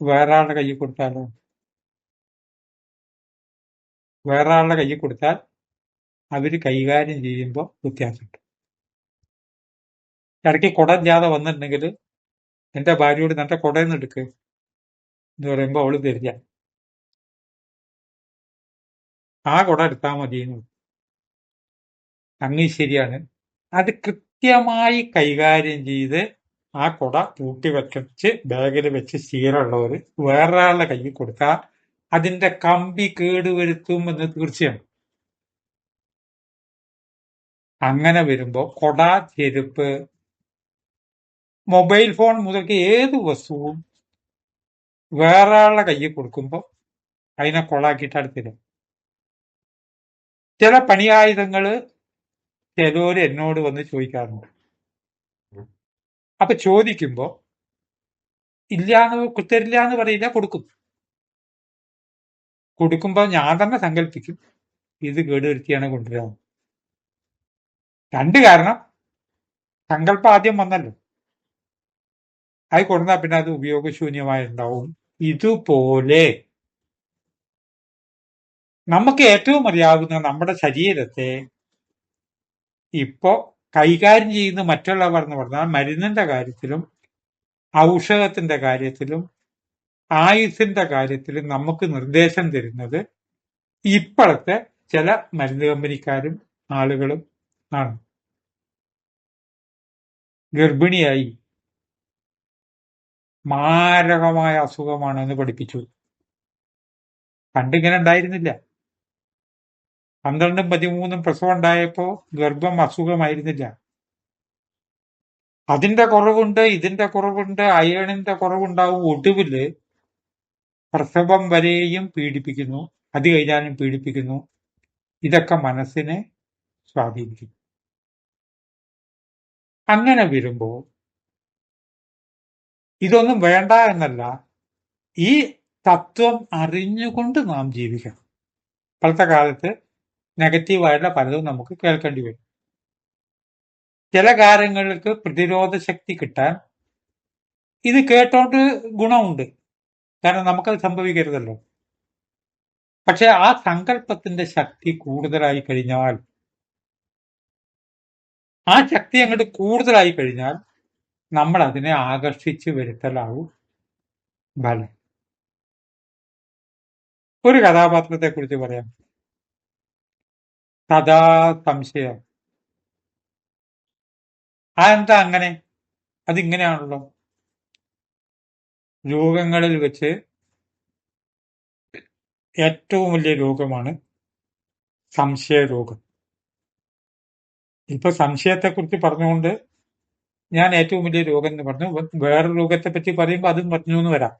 വേറൊരാളുടെ കയ്യിൽ കൊടുത്താലോ? വേറൊരാളുടെ കയ്യിൽ കൊടുത്താൽ അവര് കൈകാര്യം ചെയ്യുമ്പോൾ വ്യത്യാസമുണ്ട്. ഇടയ്ക്ക് കുട ഇല്ലാതെ വന്നിട്ടുണ്ടെങ്കിൽ എന്റെ ഭാര്യയോട് നിന്റെ കുടയെന്ന് എടുക്ക് എന്ന് പറയുമ്പോൾ അവള് തരില്ല. ആ കുട എടുത്താൽ മതി. അങ്ങ് ശരിയാണ്. അത് കൃത്യമായി കൈകാര്യം ചെയ്ത് ആ കുട പൂട്ടി വെച്ച് ബാഗിൽ വെച്ച് ശീലമുള്ളവർ വേറൊരാളുടെ കയ്യിൽ കൊടുത്താൽ അതിന്റെ കമ്പി കേടുവരുത്തും എന്ന് തീർച്ചയാണ്. അങ്ങനെ വരുമ്പോ കൊട, ചെരുപ്പ്, മൊബൈൽ ഫോൺ മുതൽക്ക് ഏത് വസ്തുവും വേറൊരാളുടെ കയ്യിൽ കൊടുക്കുമ്പോൾ അതിനെ കൊളാക്കിയിട്ട് അടുത്തിരും. ചില പണിയായുധങ്ങള് ചിലര് എന്നോട് വന്ന് ചോദിക്കാറുണ്ട്. അപ്പൊ ചോദിക്കുമ്പോ തരില്ല എന്ന് പറയില്ല, കൊടുക്കും. കൊടുക്കുമ്പോ ഞാൻ തന്നെ സങ്കല്പിക്കും ഇത് കേടുവരുത്തിയാണ് കൊണ്ടുവരാൻ. 2 കാരണം, സങ്കല്പം ആദ്യം വന്നല്ലോ, അത് കൊണ്ടുവന്നാൽ പിന്നെ അത് ഉപയോഗശൂന്യമായിട്ടുണ്ടാവും. ഇതുപോലെ നമുക്ക് ഏറ്റവും അറിയാവുന്ന നമ്മുടെ ശരീരത്തെ ഇപ്പോ കൈകാര്യം ചെയ്യുന്ന മറ്റുള്ളവർ എന്ന് പറഞ്ഞാൽ മരുന്നിന്റെ കാര്യത്തിലും ഔഷധത്തിന്റെ കാര്യത്തിലും ആയുസിന്റെ കാര്യത്തിലും നമുക്ക് നിർദ്ദേശം തരുന്നത് ഇപ്പോഴത്തെ ചില മരുന്ന് കമ്പനിക്കാരും ആളുകളും ആണ്. ഗർഭിണിയായി മാരകമായ അസുഖമാണെന്ന് പഠിപ്പിച്ചു. പണ്ടിങ്ങനെ ഉണ്ടായിരുന്നില്ല. 12ഉം 13ഉം പ്രസവം ഉണ്ടായപ്പോ ഗർഭം അസുഖമായിരുന്നില്ല. അതിന്റെ കുറവുണ്ട്, ഇതിന്റെ കുറവുണ്ട്, അയേണിന്റെ കുറവുണ്ടാവും. ഒടുവില് പ്രസവം വരെയും പീഡിപ്പിക്കുന്നു, അത് കഴിഞ്ഞാലും പീഡിപ്പിക്കുന്നു. ഇതൊക്കെ മനസ്സിനെ സ്വാധീനിക്കും. അങ്ങനെ വരുമ്പോ ഇതൊന്നും വേണ്ട എന്നല്ല, ഈ തത്വം അറിഞ്ഞുകൊണ്ട് നാം ജീവിക്കണം. ഇപ്പോഴത്തെ കാലത്ത് നെഗറ്റീവായിട്ടുള്ള പലതും നമുക്ക് കേൾക്കേണ്ടി വരും. ചില കാര്യങ്ങൾക്ക് പ്രതിരോധ ശക്തി കിട്ടാൻ ഇത് കേട്ടോണ്ട് ഗുണമുണ്ട്, കാരണം നമുക്കത് സംഭവിക്കരുതല്ലോ. പക്ഷെ ആ സങ്കല്പത്തിന്റെ ശക്തി കൂടുതലായി കഴിഞ്ഞാൽ, ആ ശക്തി അങ്ങോട്ട് കൂടുതലായി കഴിഞ്ഞാൽ നമ്മൾ അതിനെ ആകർഷിച്ച് വരുത്തലാവും ഫലം. ഒരു കഥാപാത്രത്തെ കുറിച്ച് പറയാം. സദാ സംശയം. അതെന്താ അങ്ങനെ? അതിങ്ങനെയാണല്ലോ. രോഗങ്ങളിൽ വെച്ച് ഏറ്റവും വലിയ രോഗമാണ് സംശയരോഗം. ഇപ്പൊ സംശയത്തെക്കുറിച്ച് പറഞ്ഞുകൊണ്ട് ഞാൻ ഏറ്റവും വലിയ രോഗം എന്ന് പറഞ്ഞു. വേറെ രോഗത്തെ പറ്റി പറയുമ്പോൾ അതും പറഞ്ഞു എന്ന് വരാം.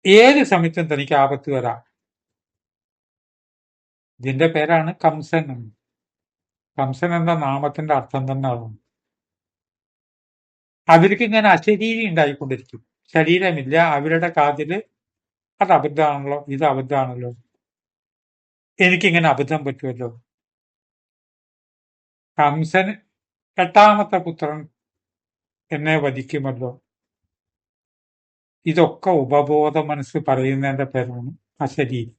ഏത് സമയത്തും തനിക്ക് ആപത്ത് വരാം. ഇതിന്റെ പേരാണ് കംസൻ. കംസൻ എന്ന നാമത്തിന്റെ അർത്ഥം തന്നെ ആവും. അവർക്ക് ഇങ്ങനെ അശരീരി ഉണ്ടായിക്കൊണ്ടിരിക്കും. ശരീരമില്ല, അവരുടെ കാതില് അത് അബദ്ധമാണല്ലോ, ഇത് അബദ്ധമാണല്ലോ, എനിക്കിങ്ങനെ അബദ്ധം പറ്റുമല്ലോ. കംസൻ 8ാമത്തെ പുത്രൻ എന്നെ വധിക്കുമല്ലോ. ഇതൊക്കെ ഉപബോധ മനസ്സ് പറയുന്നതിന്റെ പേരാണ് അശരീരി.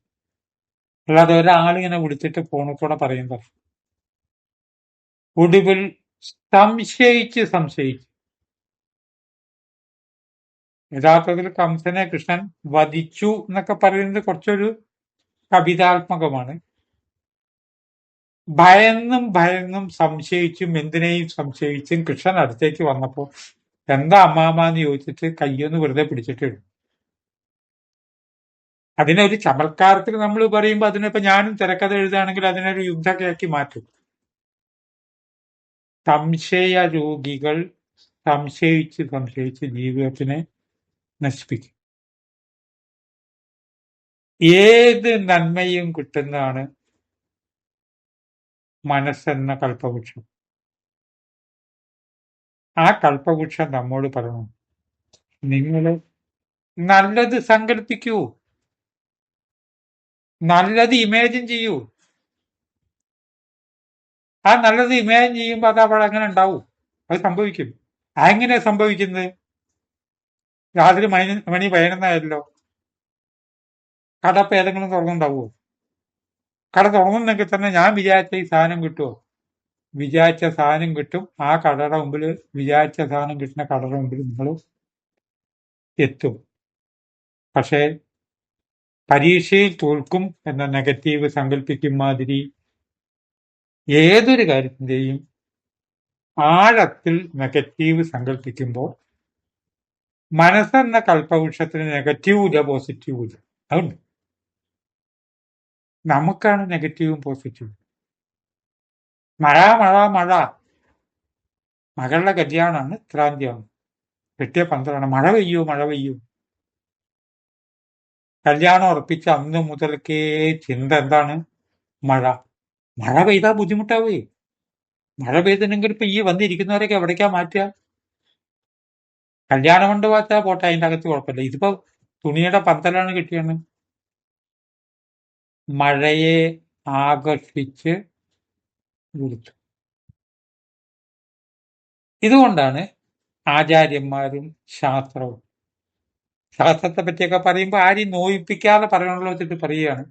അല്ലാതെ ഒരാളിങ്ങനെ വിളിച്ചിട്ട് ഫോണിൽ കൂടെ പറയുന്നത്. ഒടുവിൽ സംശയിച്ച് യഥാർത്ഥത്തിൽ കംസനെ കൃഷ്ണൻ വധിച്ചു എന്നൊക്കെ പറയുന്നത് കുറച്ചൊരു കവിതാത്മകമാണ്. ഭയന്നും സംശയിച്ചും എന്തിനേയും സംശയിച്ചും കൃഷ്ണൻ അടുത്തേക്ക് വന്നപ്പോ എന്താ അമ്മാമാന്ന് ചോദിച്ചിട്ട് കയ്യൊന്ന് വെറുതെ പിടിച്ചിട്ടുണ്ട്. അതിനൊരു ചമൽക്കാരത്തിൽ നമ്മൾ പറയുമ്പോൾ അതിനിപ്പോ ഞാനും തിരക്കഥ എഴുതുകയാണെങ്കിൽ അതിനൊരു യുദ്ധമാക്കി മാറ്റും. സംശയ രോഗികൾ സംശയിച്ച് ജീവിതത്തിനെ നശിപ്പിക്കും. ഏത് നന്മയും കിട്ടുന്നതാണ് മനസ്സെന്ന കൽപ്പവൃക്ഷം. ആ കൽപ്പവൃക്ഷം നമ്മോട് പറഞ്ഞു, നിങ്ങൾ നല്ലത് സങ്കല്പിക്കൂ, നല്ലത് ഇമാജിൻ ചെയ്യൂ. ആ നല്ലത് ഇമാജിൻ ചെയ്യുമ്പോൾ അത് അവിടെ അങ്ങനെ ഉണ്ടാവും, അത് സംഭവിക്കും. അതെങ്ങനെ സംഭവിക്കുന്നത്? രാത്രി മണി 11 കട ഇപ്പം ഏതെങ്കിലും തുറന്നുണ്ടാവുമോ? കട തുറന്നുണ്ടെങ്കിൽ തന്നെ ഞാൻ വിചാരിച്ച ഈ സാധനം കിട്ടുമോ? വിചാരിച്ച സാധനം കിട്ടും. ആ കടയുടെ മുമ്പിൽ, വിചാരിച്ച സാധനം കിട്ടുന്ന കടയുടെ മുമ്പിൽ നിങ്ങൾ എത്തും. പക്ഷേ പരീക്ഷയിൽ തോൽക്കും എന്ന നെഗറ്റീവ് സങ്കല്പിക്കും മാതിരി ഏതൊരു കാര്യത്തിന്റെയും ആഴത്തിൽ നെഗറ്റീവ് സങ്കല്പിക്കുമ്പോൾ മനസ്സെന്ന കൽപ്പവൃക്ഷത്തിന് നെഗറ്റീവും ഇല്ല, പോസിറ്റീവും ഇല്ല. അതുകൊണ്ട് നമുക്കാണ് നെഗറ്റീവും പോസിറ്റീവും. മഴ മകളുടെ കല്യാണമാണ്, ഇത്രാം തീയതിയാണ്, കെട്ടിയ 12. മഴ പെയ്യൂ. കല്യാണം ഉറപ്പിച്ച അന്ന് മുതൽക്കേ ചിന്ത എന്താണ്? മഴ പെയ്താൽ ബുദ്ധിമുട്ടാവേ. മഴ പെയ്തില്ലെങ്കിൽ ഇപ്പൊ ഈ വന്നിരിക്കുന്നവരൊക്കെ എവിടേക്കാ മാറ്റുക? കല്യാണം കൊണ്ട് വാച്ചാ പോട്ടെ, അതിന്റെ അകത്ത് കുഴപ്പമില്ല. ഇതിപ്പോ തുണിയുടെ പന്തലാണ് കിട്ടിയാണ്. മഴയെ ആകർഷിച്ച് വിളിച്ചു. ഇതുകൊണ്ടാണ് ആചാര്യന്മാരും ശാസ്ത്രത്തെ പറ്റിയൊക്കെ പറയുമ്പോൾ ആരെയും നോയിപ്പിക്കാതെ പറയണല്ലോ വെച്ചിട്ട് പറയുകയാണ്.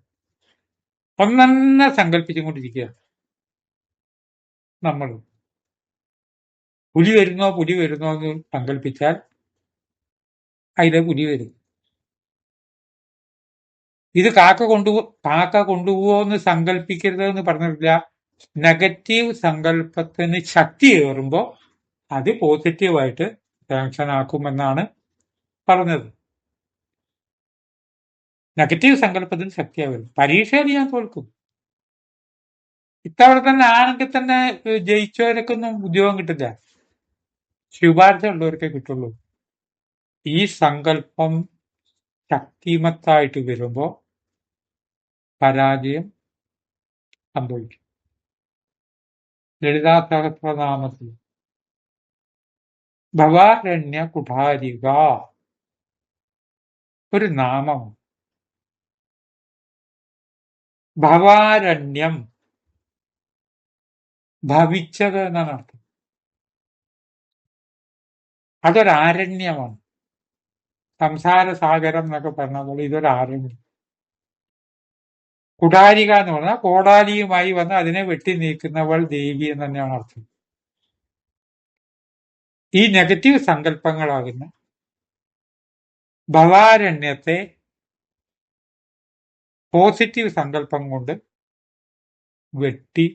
ഒന്നെ സങ്കല്പിച്ചും കൊണ്ടിരിക്കുകയാണ് നമ്മൾ. പുലി വരുന്നോ എന്ന് സങ്കല്പിച്ചാൽ അതിലെ പുലി വരും. ഇത് കാക്ക കൊണ്ടുപോകുമോ എന്ന് സങ്കല്പിക്കരുത് എന്ന് പറഞ്ഞിട്ടില്ല. നെഗറ്റീവ് സങ്കല്പത്തിന് ശക്തി കയറുമ്പോൾ അത് പോസിറ്റീവായിട്ട് സാങ്ഷൻ ആക്കുമെന്നാണ് പറഞ്ഞത്. നെഗറ്റീവ് സങ്കല്പത്തിന് ശക്തിയാവില്ല. പരീക്ഷയിൽ ഞാൻ തോൽക്കും. ഇത്തവണ തന്നെ ആണെങ്കിൽ തന്നെ ജയിച്ചവരൊക്കൊന്നും ഉദ്യോഗം കിട്ടില്ല. ശുപാർശ ഉള്ളവർക്കേ കിട്ടുള്ളൂ. ഈ സങ്കല്പം ശക്തിമത്തായിട്ട് വരുമ്പോ പരാജയം സംഭവിക്കും. ലളിതാ സഹസ്രനാമത്തിൽ ഭവാരണ്യ കുഠാരിക ഒരു നാമം. ഭവാരണ്യം ഭവിച്ചത് എന്നാണ് അർത്ഥം. അതൊരാരണ്യമാണ്. സംസാര സാഗരം എന്നൊക്കെ പറഞ്ഞ പോലെ ഇതൊരാരണ്യം. കുഠാരിക എന്ന് പറഞ്ഞാൽ കോടാലിയുമായി വന്ന് അതിനെ വെട്ടി നീക്കുന്നവൾ ദേവി എന്ന് തന്നെയാണ് അർത്ഥം. ഈ നെഗറ്റീവ് സങ്കല്പങ്ങളാകുന്ന ഭവാരണ്യത്തെ പോസിറ്റീവ് സങ്കല്പം കൊണ്ട് വെട്ടി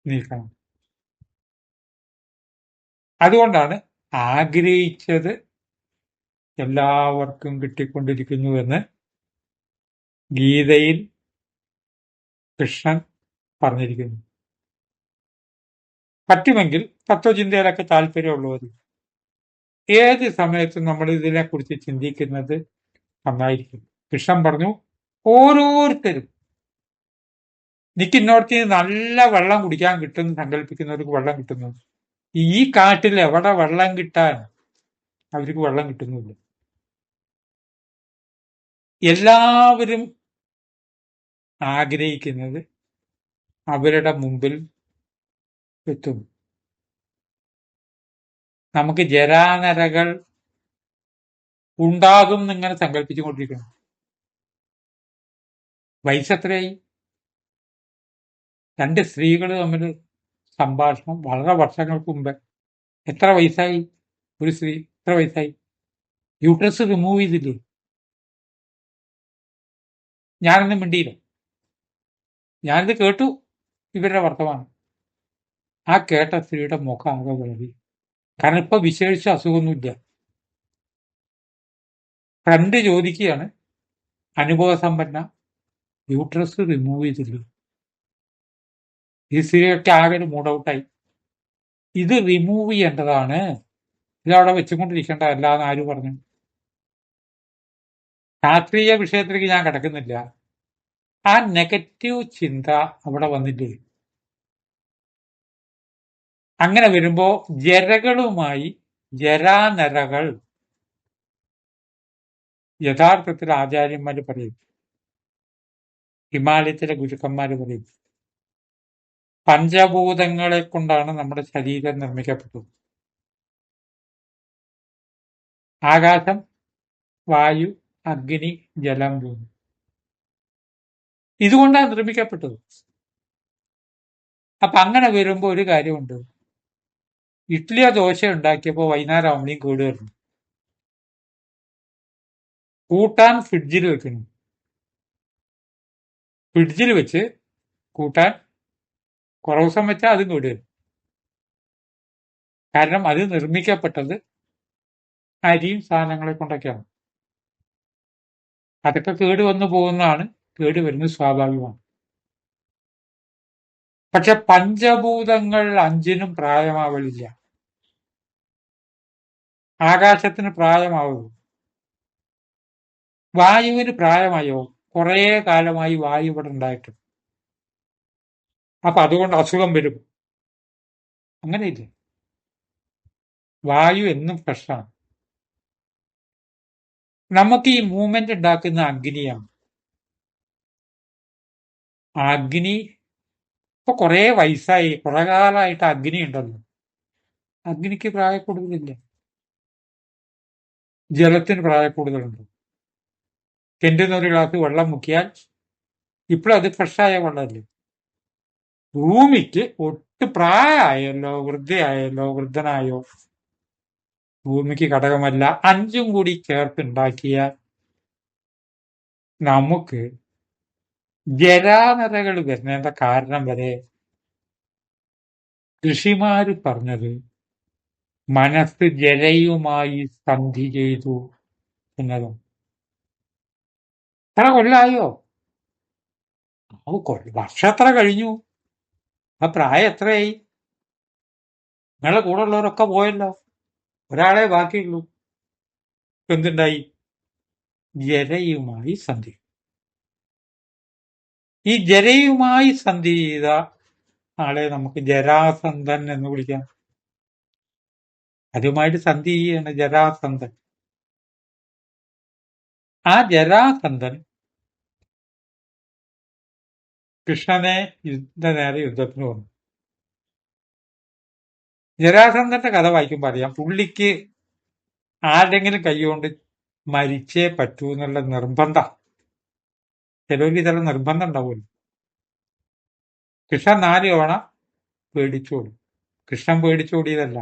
നീക്കണം. അതുകൊണ്ടാണ് ആഗ്രഹിച്ചത് എല്ലാവർക്കും കിട്ടിക്കൊണ്ടിരിക്കുന്നുവെന്ന് ഗീതയിൽ കൃഷ്ണൻ പറഞ്ഞിരിക്കുന്നു. പറ്റുമെങ്കിൽ തത്വചിന്തയിലൊക്കെ താല്പര്യമുള്ളവർ ഏത് സമയത്തും നമ്മൾ ഇതിനെക്കുറിച്ച് ചിന്തിക്കുന്നത് നന്നായിരിക്കും. കൃഷ്ണൻ പറഞ്ഞു, ഓരോരുത്തരും എനിക്ക് ഇന്നോടത്ത് നല്ല വെള്ളം കുടിക്കാൻ കിട്ടുമെന്ന് സങ്കല്പിക്കുന്നവർക്ക് വെള്ളം കിട്ടുന്നു. ഈ കാട്ടിൽ എവിടെ വെള്ളം കിട്ടാൻ അവർക്ക് വെള്ളം കിട്ടുന്നില്ല. എല്ലാവരും ആഗ്രഹിക്കുന്നത് അവരുടെ മുമ്പിൽ എത്തും. നമുക്ക് ജരാനരകൾ ഉണ്ടാകും എന്നിങ്ങനെ സങ്കല്പിച്ചുകൊണ്ടിരിക്കണം. വയസ്സെത്രയായി? 2 സ്ത്രീകൾ തമ്മിൽ സംഭാഷണം വളരെ വർഷങ്ങൾക്ക് മുമ്പ്. എത്ര വയസ്സായി? ഒരു സ്ത്രീ എത്ര വയസ്സായി? യൂട്രസ് റിമൂവ് ചെയ്തില്ലേ? ഞാനൊന്നും മിണ്ടിയില്ല. ഞാനിത് കേട്ടു, ഇവരുടെ വർത്തമാനം. ആ കേട്ട സ്ത്രീയുടെ മുഖം ആകെ വിളവി. കാരണം ഇപ്പൊ വിശേഷിച്ച അസുഖമൊന്നുമില്ല. ഫ്രണ്ട് ചോദിക്കുകയാണ്, അനുഭവസമ്പന്ന, യൂട്രസ് റിമൂവ് ചെയ്തില്ല. ഈ സ്ത്രീയൊക്കെ ആകെ ഒരു മൂഡൌട്ടായി. ഇത് റിമൂവ് ചെയ്യേണ്ടതാണ്, ഇതവിടെ വെച്ചുകൊണ്ടിരിക്കേണ്ടതല്ല എന്ന് ആര് പറഞ്ഞു? ശാസ്ത്രീയ വിഷയത്തിലേക്ക് ഞാൻ കിടക്കുന്നില്ല. ആ നെഗറ്റീവ് ചിന്ത അവിടെ വന്നില്ലേ? അങ്ങനെ വരുമ്പോ ജരകളുമായി ജരാനരകൾ യഥാർത്ഥത്തിൽ ആചാര്യന്മാര് പറയും, ഹിമാലയത്തിലെ ഗുരുക്കന്മാര് പറയും, പഞ്ചഭൂതങ്ങളെ കൊണ്ടാണ് നമ്മുടെ ശരീരം നിർമ്മിക്കപ്പെട്ടത്. ആകാശം, വായു, അഗ്നി, ജലം, ഭൂമി. ഇതുകൊണ്ടാണ് നിർമ്മിക്കപ്പെട്ടത്. അപ്പൊ അങ്ങനെ വരുമ്പോ ഒരു കാര്യമുണ്ട്, ഇഡ്ഡലിയോ ദോശ ഉണ്ടാക്കിയപ്പോ വൈകുന്നേരം ആവുമ്പോഴേക്കും കേട് വരുന്നു. കൂട്ടാൻ ഫ്രിഡ്ജിൽ വെക്കുന്നു. ഫ്രിഡ്ജിൽ വെച്ച് കൂട്ടാൻ കുറേ ദിവസം വെച്ചാൽ അതും കേട് വരും. കാരണം അത് നിർമ്മിക്കപ്പെട്ടത് അരിയും സാധനങ്ങളെ കൊണ്ടൊക്കെയാണ്. അതൊക്കെ കേട് വന്നു പോകുന്നതാണ്, കേട് വരുന്നത് സ്വാഭാവികമാണ്. പക്ഷെ പഞ്ചഭൂതങ്ങൾ 5നും പ്രായമാവലില്ല. ആകാശത്തിന് പ്രായമാവുള്ളൂ. വായുവിന് പ്രായമായോ? കുറേ കാലമായി വായു ഇവിടെ ഉണ്ടായിട്ടുണ്ട്. അപ്പൊ അതുകൊണ്ട് അസുഖം വരും? അങ്ങനെയില്ല. വായു എന്നും ഫ്രഷാണ്. നമുക്ക് ഈ മൂവ്മെന്റ് ഉണ്ടാക്കുന്ന അഗ്നിയാണ്. ആ അഗ്നി ഇപ്പൊ കുറെ വയസ്സായി, കുറെ കാലമായിട്ട് അഗ്നി ഉണ്ടല്ലോ. അഗ്നിക്ക് പ്രായക്കൂടുതലില്ല. ജലത്തിന് പ്രായക്കൂടുതലുണ്ട്. കിണറ്റിൽ ഒരു ഗ്ലാസ് വെള്ളം മുക്കിയാൽ ഇപ്പോഴും അത് ഫ്രഷായ വെള്ളമല്ലേ. ഭൂമിക്ക് ഒട്ട് പ്രായമായല്ലോ, വൃദ്ധയായല്ലോ, വൃദ്ധനായോ, ഭൂമിക്ക് ഘടകമല്ല. 5ഉം കൂടി ചേർത്തുണ്ടാക്കിയ നമുക്ക് ജരാനരകൾ വരുന്നതിന്റെ കാരണം വരെ ഋഷിമാര് പറഞ്ഞത് മനസ്സ് ജലയുമായി സന്ധി ചെയ്തു എന്നതും. എത്ര കൊല്ലായോ? വർഷം എത്ര കഴിഞ്ഞു? ആ പ്രായം എത്രയായി? നിങ്ങളെ കൂടെ ഉള്ളവരൊക്കെ പോയല്ലോ, ഒരാളെ ബാക്കിയുള്ളൂ. എന്തുണ്ടായി? ജരയുമായി സന്ധി. ഈ ജരയുമായി സന്ധി ചെയ്ത ആളെ നമുക്ക് ജരാസന്ധൻ എന്ന് വിളിക്കാം. അതുമായിട്ട് സന്ധി ചെയ്യാണ് ജരാസന്ധൻ. ആ ജരാസന്ധൻ കൃഷ്ണനെ നേരെ യുദ്ധത്തിന് വന്നു. ജരാസന്ധന്റെ കഥ വായിക്കുമ്പോൾ അറിയാം, പുള്ളിക്ക് ആരുടെങ്കിലും കൈകൊണ്ട് മരിച്ചേ പറ്റൂ എന്നുള്ള നിർബന്ധം. ചിലവർക്ക് ഇതെല്ലാം നിർബന്ധം ഉണ്ടാവുമല്ലോ. കൃഷ്ണൻ 4 തവണ പേടിച്ചോടി. കൃഷ്ണൻ പേടിച്ചോടിയതല്ല,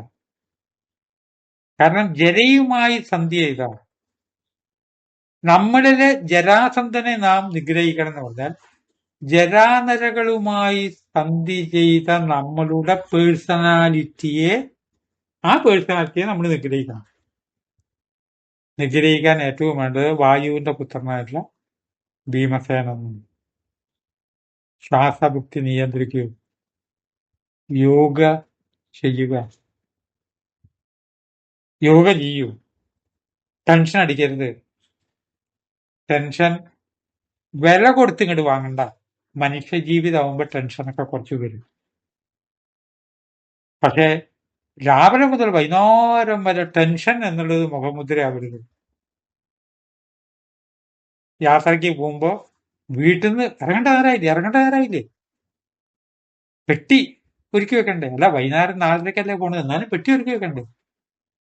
കാരണം ജരയുമായി സന്ധി ചെയ്താണ്. നമ്മളിലെ ജരാസന്ധനെ നാം നിഗ്രഹിക്കണം എന്ന് പറഞ്ഞാൽ, ജരാനരകളുമായി സന്ധി ചെയ്ത നമ്മളുടെ പേഴ്സണാലിറ്റിയെ നമ്മൾ നിഗ്രഹിക്കണം. നിഗ്രഹിക്കാൻ ഏറ്റവും വേണ്ടത് വായുവിന്റെ പുത്രനായിട്ടുള്ള ഭീമസേനൻ. ശ്വാസഭുക്തി നിയന്ത്രിക്കൂ, യോഗ ചെയ്യുക, യോഗ ചെയ്യൂ, ടെൻഷൻ അടിക്കരുത്. ടെൻഷൻ വില കൊടുത്ത് ഇങ്ങോട്ട് വാങ്ങണ്ട. മനുഷ്യ ജീവിതമാകുമ്പോൾ ടെൻഷനൊക്കെ കുറച്ച് വരും. പക്ഷേ രാവിലെ മുതൽ വൈകുന്നേരം വരെ ടെൻഷൻ എന്നുള്ളത് മുഖമുദ്രയാവരുത്. യാത്രയ്ക്ക് പോകുമ്പോൾ വീട്ടിൽ നിന്ന് ഇറങ്ങേണ്ട നേരമായില്ലേ, പെട്ടി ഒരുക്കി വെക്കണ്ടേ? അല്ല, വൈകുന്നേരം 4:30-ക്കല്ലേ പോണത്, എന്നാലും പെട്ടി ഒരുക്കി വെക്കണ്ടേ?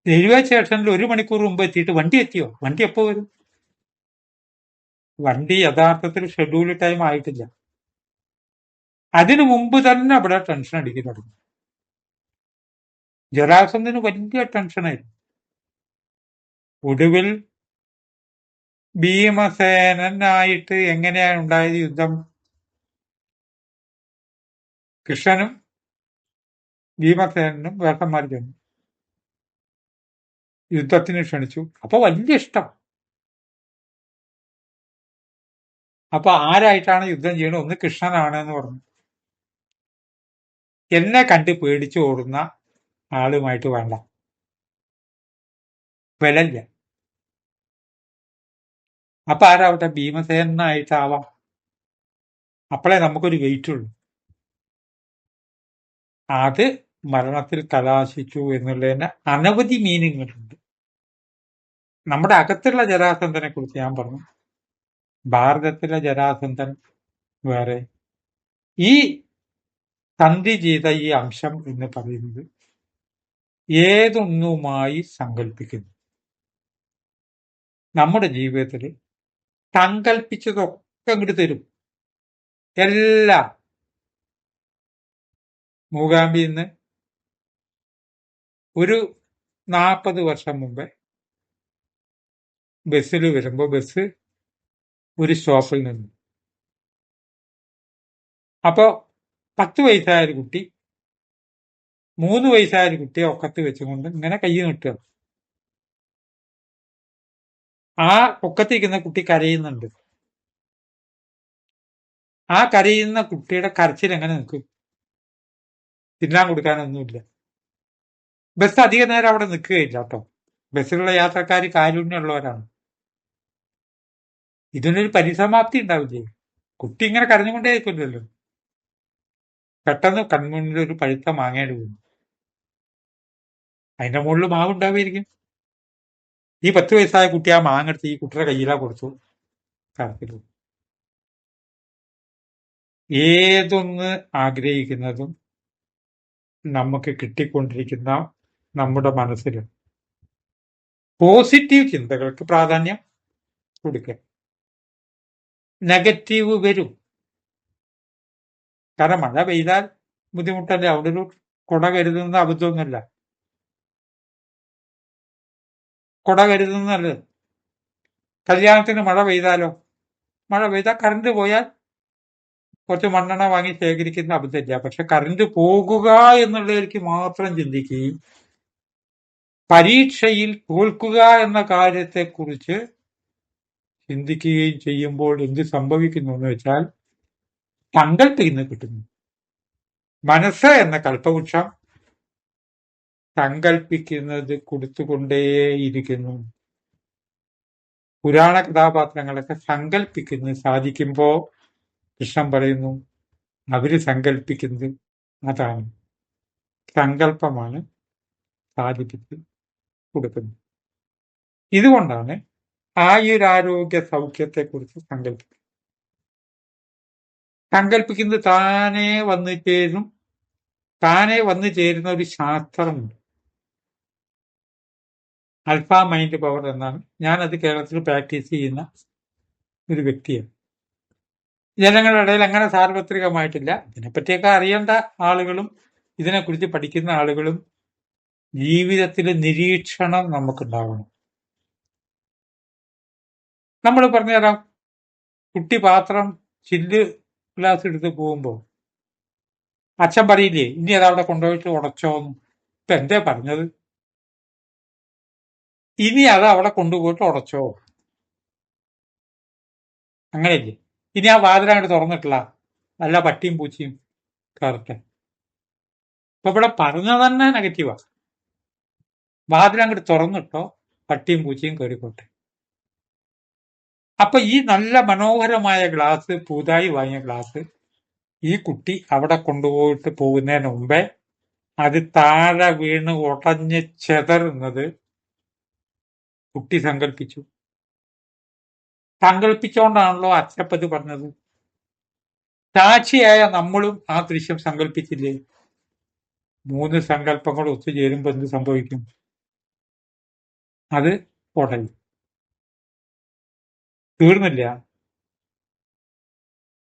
റെയിൽവേ സ്റ്റേഷനിൽ 1 മണിക്കൂർ മുമ്പ് എത്തിയിട്ട് വണ്ടി എത്തിയോ? വണ്ടി എപ്പോ വരും? വണ്ടി യഥാർത്ഥത്തിൽ ഷെഡ്യൂൾ ടൈം ആയിട്ടില്ല. അതിനു മുമ്പ് തന്നെ അവിടെ ടെൻഷൻ അടിക്കാൻ തുടങ്ങും. ജരാസന്ധന് വലിയ ടെൻഷനായിരുന്നു. ഒടുവിൽ ഭീമസേനായിട്ട് എങ്ങനെയാണ് ഉണ്ടായത് യുദ്ധം? കൃഷ്ണനും ഭീമസേനും വേട്ടന്മാർ ചെന്നു യുദ്ധത്തിന് ക്ഷണിച്ചു. അപ്പൊ വലിയ ഇഷ്ടം. അപ്പൊ ആരായിട്ടാണ് യുദ്ധം ചെയ്യണത്? ഒന്ന് കൃഷ്ണനാണ് എന്ന് പറഞ്ഞു. എന്നെ കണ്ട് പേടിച്ചു ഓടുന്ന ആളുമായിട്ട് വേണ്ട, വിലല്ല. അപ്പൊ ആരാവട്ടെ, ഭീമസേനായിട്ടാവാം. അപ്പോഴേ നമുക്കൊരു വെയിറ്റ് ഉള്ളൂ. അത് മരണത്തിൽ കലാശിച്ചു എന്നുള്ളതിന് അനവധി മീനിങ്ങുകളുണ്ട്. നമ്മുടെ അകത്തുള്ള ജരാസന്ധനെ കുറിച്ച് ഞാൻ പറഞ്ഞു. ഭാരതത്തിലെ ജരാസന്ധൻ വേറെ. ഈ സന്ധി ചെയ്ത ഈ അംശം എന്ന് പറയുന്നത് ഏതൊന്നുമായി സങ്കല്പിക്കുന്നു. നമ്മുടെ ജീവിതത്തിൽ സങ്കല്പിച്ചതൊക്കെ അങ്ങോട്ട് തരും. എല്ലാം. മൂകാംബിയിൽ നിന്ന് ഒരു 40 വർഷം മുമ്പേ ബസ്സിൽ വരുമ്പോൾ ബസ് ഒരു സ്റ്റോപ്പിൽ നിന്നു. അപ്പോ 10 വയസ്സായ ഒരു കുട്ടി 3 വയസ്സായ ഒരു കുട്ടിയെ ഒക്കത്ത് വെച്ചുകൊണ്ട് ഇങ്ങനെ കൈ നീട്ടുക. ആ ഒക്കത്തിരിക്കുന്ന കുട്ടി കരയുന്നുണ്ട്. ആ കരയുന്ന കുട്ടിയുടെ കരച്ചിൽ എങ്ങനെ നിൽക്കും? തിന്നാൻ കൊടുക്കാനൊന്നുമില്ല. ബസ് അധിക നേരം അവിടെ നിൽക്കുകയില്ല കേട്ടോ. ബസ്സിലുള്ള യാത്രക്കാർ കാരുണ്യമുള്ളവരാണ്. ഇതിനൊരു പരിസമാപ്തി ഉണ്ടാവില്ലേ? കുട്ടി ഇങ്ങനെ കരഞ്ഞുകൊണ്ടേ ഇരിക്കില്ലല്ലോ. പെട്ടെന്ന് കൺമുന്നിൽ ഒരു പഴുത്ത മാങ്ങയുടെ വീണു. അതിന്റെ മുകളിൽ മാവ് ഉണ്ടാവുമായിരിക്കും. ഈ 10 വയസ്സായ കുട്ടി ആ മാങ്ങ എടുത്ത് ഈ കുട്ടിയുടെ കയ്യിലാ കൊടുത്തു. കരത്തിലു. ഏതൊന്ന് ആഗ്രഹിക്കുന്നതും നമുക്ക് കിട്ടിക്കൊണ്ടിരിക്കുന്ന നമ്മുടെ മനസ്സിൽ പോസിറ്റീവ് ചിന്തകൾക്ക് പ്രാധാന്യം കൊടുക്കുക. നെഗറ്റീവ് വരും. കാരണം മഴ പെയ്താൽ ബുദ്ധിമുട്ടല്ലേ, അവിടെ ഒരു കുട കരുതുന്ന അബദ്ധമൊന്നുമല്ല. കുട കരുതുന്നല്ലേ. കല്യാണത്തിന് മഴ പെയ്താലോ? മഴ പെയ്താൽ കറണ്ട് പോയാൽ കുറച്ച് മണ്ണെണ്ണ വാങ്ങി ശേഖരിക്കുന്ന അബദ്ധമില്ല. പക്ഷെ കറണ്ട് പോകുക എന്നുള്ളവർക്ക് മാത്രം ചിന്തിക്കുകയും പരീക്ഷയിൽ തോൽക്കുക എന്ന കാര്യത്തെക്കുറിച്ച് ചിന്തിക്കുകയും ചെയ്യുമ്പോൾ എന്ത് സംഭവിക്കുന്നു എന്ന് വെച്ചാൽ സങ്കല്പിക്കുന്നത് കിട്ടുന്നു. മനസ്സ് എന്ന കൽപ്പവൃക്ഷം സങ്കല്പിക്കുന്നത് കൊടുത്തുകൊണ്ടേയിരിക്കുന്നു. പുരാണ കഥാപാത്രങ്ങളൊക്കെ സങ്കല്പിക്കുന്നത് സാധിക്കുമ്പോ കൃഷ്ണൻ പറയുന്നു അവര് സങ്കല്പിക്കുന്നത് അതാണ്, സങ്കല്പമാണ് സാധിപ്പിച്ച് കൊടുക്കുന്നത്. ഇതുകൊണ്ടാണ് ആയുരാരോഗ്യ സൗഖ്യത്തെക്കുറിച്ച് സങ്കല്പിക്കുന്നത് താനെ വന്നു ചേരുന്ന ഒരു ശാസ്ത്രമുണ്ട്. അൽഫ മൈൻഡ് പവർ എന്നാണ്. ഞാനത് കേരളത്തിൽ പ്രാക്ടീസ് ചെയ്യുന്ന ഒരു വ്യക്തിയാണ്. ജനങ്ങളുടെ ഇടയിൽ അങ്ങനെ സാർവത്രികമായിട്ടില്ല. ഇതിനെപ്പറ്റിയൊക്കെ അറിയേണ്ട ആളുകളും ഇതിനെക്കുറിച്ച് പഠിക്കുന്ന ആളുകളും ജീവിതത്തിൽ നിരീക്ഷണം നമുക്കുണ്ടാവണം. നമ്മൾ പറഞ്ഞുതരാം, കുട്ടി പാത്രം ചില്ല് ഗ്ലാസ് എടുത്ത് പോകുമ്പോൾ അച്ഛൻ പറയില്ലേ ഇനി അതവിടെ കൊണ്ടുപോയിട്ട് ഉടച്ചോന്ന്. ഇപ്പൊ എന്തേ പറഞ്ഞത്? ഇനി അത് അവിടെ കൊണ്ടുപോയിട്ട് ഉടച്ചോ, അങ്ങനെയല്ലേ? ഇനി ആ വാതിലങ്ങോട്ട് തുറന്നിട്ടില്ല, നല്ല പട്ടിയും പൂച്ചയും കയറട്ടെ. ഇപ്പൊ ഇവിടെ പറഞ്ഞത് തന്നെ നെഗറ്റീവാ. വാതിലങ്ങോട്ട് തുറന്നിട്ടോ, പട്ടിയും പൂച്ചയും കയറിക്കോട്ടെ. അപ്പൊ ഈ നല്ല മനോഹരമായ ഗ്ലാസ്, പുതുതായി വാങ്ങിയ ഗ്ലാസ്, ഈ കുട്ടി അവിടെ കൊണ്ടുപോയിട്ട് പോകുന്നതിന് മുമ്പേ അത് താഴെ വീണ് ഉടഞ്ഞ് ചെതറുന്നത് കുട്ടി സങ്കല്പിച്ചു. സങ്കല്പിച്ചോണ്ടാണല്ലോ അച്ചപ്പത് പറഞ്ഞത്. സാക്ഷിയായ നമ്മളും ആ ദൃശ്യം സങ്കല്പിച്ചില്ലേ? 3 സങ്കല്പങ്ങൾ ഒത്തുചേരുമ്പോൾ എന്ത് സംഭവിക്കും? അത് ഉടയും. തീർന്നില്ല.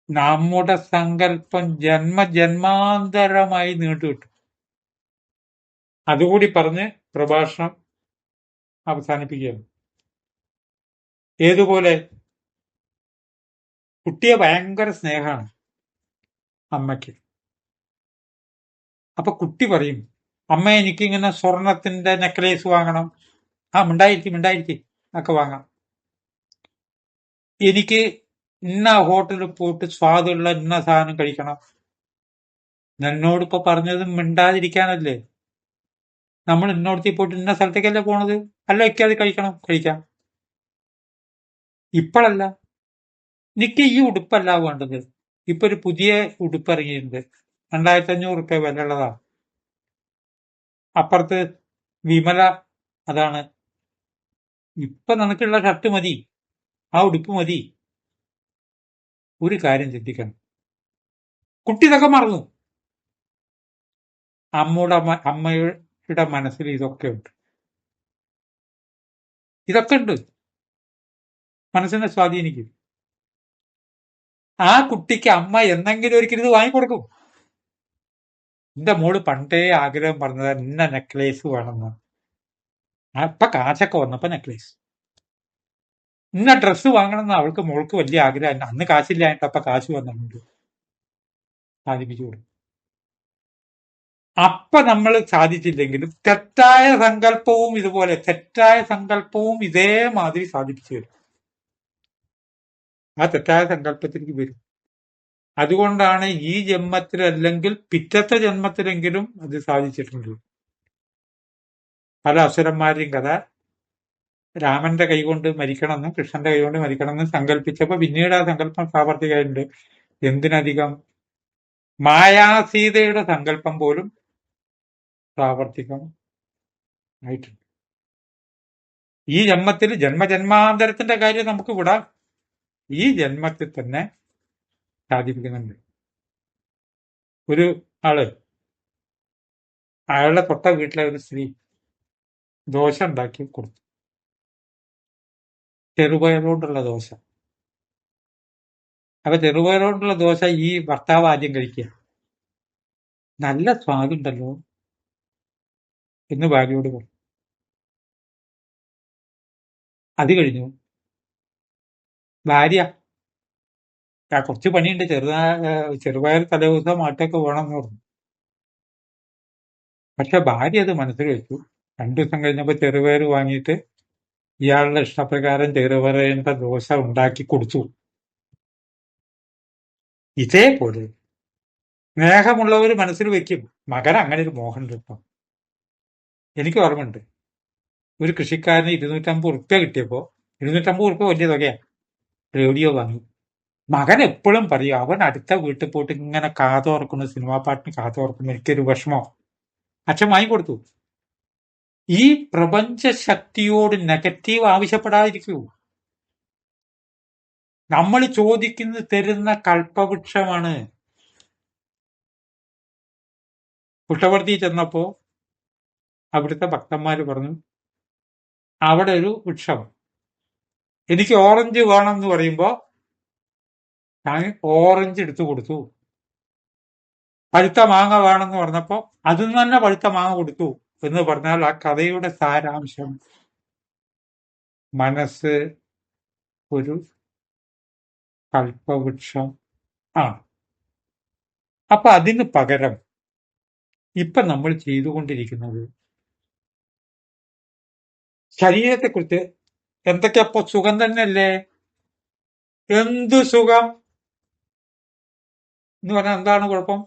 നമ്മുടെ സങ്കല്പം ജന്മജന്മാന്തരമായി നീണ്ടുകിട്ടും. അതുകൂടി പറഞ്ഞ് പ്രഭാഷണം അവസാനിപ്പിക്കുകയാണ്. ഏതുപോലെ? കുട്ടിയെ ഭയങ്കര സ്നേഹമാണ് അമ്മയ്ക്ക്. അപ്പൊ കുട്ടി പറയും, അമ്മ എനിക്കിങ്ങനെ സ്വർണത്തിന്റെ നെക്ലേസ് വാങ്ങണം. ആ മിണ്ടായിരിക്കും ഒക്കെ വാങ്ങാം. എനിക്ക് ഇന്ന ഹോട്ടലിൽ പോയിട്ട് സ്വാദുള്ള ഇന്ന സാധനം കഴിക്കണം. എന്നോടിപ്പോ പറഞ്ഞത് മിണ്ടാതിരിക്കാനല്ലേ? നമ്മൾ ഇന്നോടത്തി പോയിട്ട് ഇന്ന സ്ഥലത്തേക്കല്ലേ പോണത്? അല്ല, എനിക്ക് അത് കഴിക്കാം. ഇപ്പോഴല്ല, എനിക്ക് ഈ ഉടുപ്പല്ല വേണ്ടത്. ഇപ്പൊ ഒരു പുതിയ ഉടുപ്പ് ഇറങ്ങിയിട്ടുണ്ട്, 2500 വിലയുള്ളതാ. അപ്പുറത്ത് വിമല അതാണ്. ഇപ്പൊ നിനക്കുള്ള ഷർട്ട് മതി, ആ ഉടുപ്പ് മതി. ഒരു കാര്യം ചിന്തിക്കണം, കുട്ടി ഇതൊക്കെ മറന്നു. അമ്മയുടെ മനസ്സിൽ ഇതൊക്കെ ഉണ്ട്. മനസ്സിനെ സ്വാധീനിക്കും. ആ കുട്ടിക്ക് അമ്മ എന്നെങ്കിലും ഒരിക്കലും ഇത് വാങ്ങിക്കൊടുക്കും. എന്റെ മോള് പണ്ടേ ആഗ്രഹം പറഞ്ഞത് ഇന്ന നെക്ലേസ് വേണമെന്ന്. അപ്പൊ കാശൊക്കെ വന്നപ്പോ നെക്ലേസ്. ഇന്ന ഡ്രസ്സ് വാങ്ങണമെന്ന് അവൾക്ക് മോൾക്ക് വലിയ ആഗ്രഹം. അന്ന് കാശില്ലായിട്ട് അപ്പൊ കാശ് വന്നിട്ടുണ്ട്, സാധിപ്പിച്ചു കൊടുക്കും. അപ്പൊ നമ്മൾ സാധിച്ചില്ലെങ്കിലും തെറ്റായ സങ്കല്പവും ഇതേമാതിരി സാധിപ്പിച്ചു തരും. ആ തെറ്റായ സങ്കല്പത്തിലേക്ക് വരും. അതുകൊണ്ടാണ് ഈ ജന്മത്തിലല്ലെങ്കിൽ പിറ്റത്തെ ജന്മത്തിലെങ്കിലും അത് സാധിച്ചിട്ടുണ്ട്. പല അസുരന്മാരുടെയും കഥ, രാമന്റെ കൈകൊണ്ട് മരിക്കണമെന്നും കൃഷ്ണന്റെ കൈകൊണ്ട് മരിക്കണമെന്നും സങ്കല്പിച്ചപ്പോ പിന്നീട് ആ സങ്കല്പം പ്രാവർത്തികമായിട്ടുണ്ട്. എന്തിനധികം, മായാസീതയുടെ സങ്കല്പം പോലും പ്രാവർത്തികം ആയിട്ടുണ്ട്. ഈ ജന്മത്തിൽ ജന്മജന്മാന്തരത്തിന്റെ കാര്യം നമുക്ക് വിടാം, ഈ ജന്മത്തിൽ തന്നെ സാധിപ്പിക്കുന്നുണ്ട്. ഒരു ആള്, അയാളുടെ തൊട്ട വീട്ടിലെ ഒരു സ്ത്രീ ദോശ ഉണ്ടാക്കി കൊടുത്തു. ചെറുപയറുകൊണ്ടുള്ള ദോശ. അപ്പൊ ചെറുപയറുകൊണ്ടുള്ള ദോശ ഈ ഭർത്താവ് ആദ്യം കഴിക്കുക. നല്ല സ്വാദുണ്ടല്ലോ എന്ന് ഭാര്യയോട് പറഞ്ഞു. അത് കഴിഞ്ഞു ഭാര്യ, കുറച്ച് പണിയുണ്ട്, ചെറുപയർ തലേദിവസം മാറ്റൊക്കെ വേണമെന്ന് പറഞ്ഞു. പക്ഷെ ഭാര്യ അത് മനസ്സിൽ വെച്ചു. 2 ദിവസം കഴിഞ്ഞപ്പോ ചെറുപയർ വാങ്ങിയിട്ട് ഇയാളുടെ ഇഷ്ടപ്രകാരം ചെറുപറയേണ്ട ദോശ ഉണ്ടാക്കി കൊടുത്തു. ഇതേപോലെ സ്നേഹമുള്ളവർ മനസ്സിൽ വെക്കും, മകൻ അങ്ങനെ ഒരു മോഹൻ കിട്ടും. എനിക്ക് ഓർമ്മയുണ്ട്, ഒരു കൃഷിക്കാരന് 250 ഉറുപ്പ്യ കിട്ടിയപ്പോ, 250 ഉറുപ്പ്യ വലിയ തുകയാണ്, റേഡിയോ വാങ്ങി. മകൻ എപ്പോഴും പറയും, അവൻ അടുത്ത വീട്ടിൽ പോയിട്ട് ഇങ്ങനെ കാതോർക്കുന്നു, സിനിമാ പാട്ടിന് കാതോർക്കുന്നു, എനിക്കൊരു വിഷമോ. അച്ഛൻ വാങ്ങിക്കൊടുത്തു. ഈ പ്രപഞ്ച ശക്തിയോട് നെഗറ്റീവ് ആവശ്യപ്പെടാതിരിക്കൂ. നമ്മൾ ചോദിക്കുന്നത് തരുന്ന കൽപ്പവൃക്ഷമാണ്. പുട്ടപർത്തി ചെന്നപ്പോ അവിടുത്തെ ഭക്തന്മാര് പറഞ്ഞു, അവിടെ ഒരു വൃക്ഷം, എനിക്ക് ഓറഞ്ച് വേണം എന്ന് പറയുമ്പോ ഞാൻ ഓറഞ്ച് എടുത്തു കൊടുത്തു. പഴുത്ത മാങ്ങ വേണമെന്ന് പറഞ്ഞപ്പോ അതിൽ നിന്ന് തന്നെ പഴുത്ത മാങ്ങ കൊടുത്തു എന്ന് പറഞ്ഞാൽ ആ കഥയുടെ സാരാംശം മനസ്സ് ഒരു കൽപ്പവൃക്ഷം ആണ്. അപ്പൊ അതിന് പകരം ഇപ്പൊ നമ്മൾ ചെയ്തുകൊണ്ടിരിക്കുന്നത് ശരീരത്തെക്കുറിച്ച് എന്തൊക്കെയപ്പോ സുഖം തന്നെയല്ലേ, എന്തു സുഖം എന്ന് പറഞ്ഞാൽ എന്താണ് കുഴപ്പം?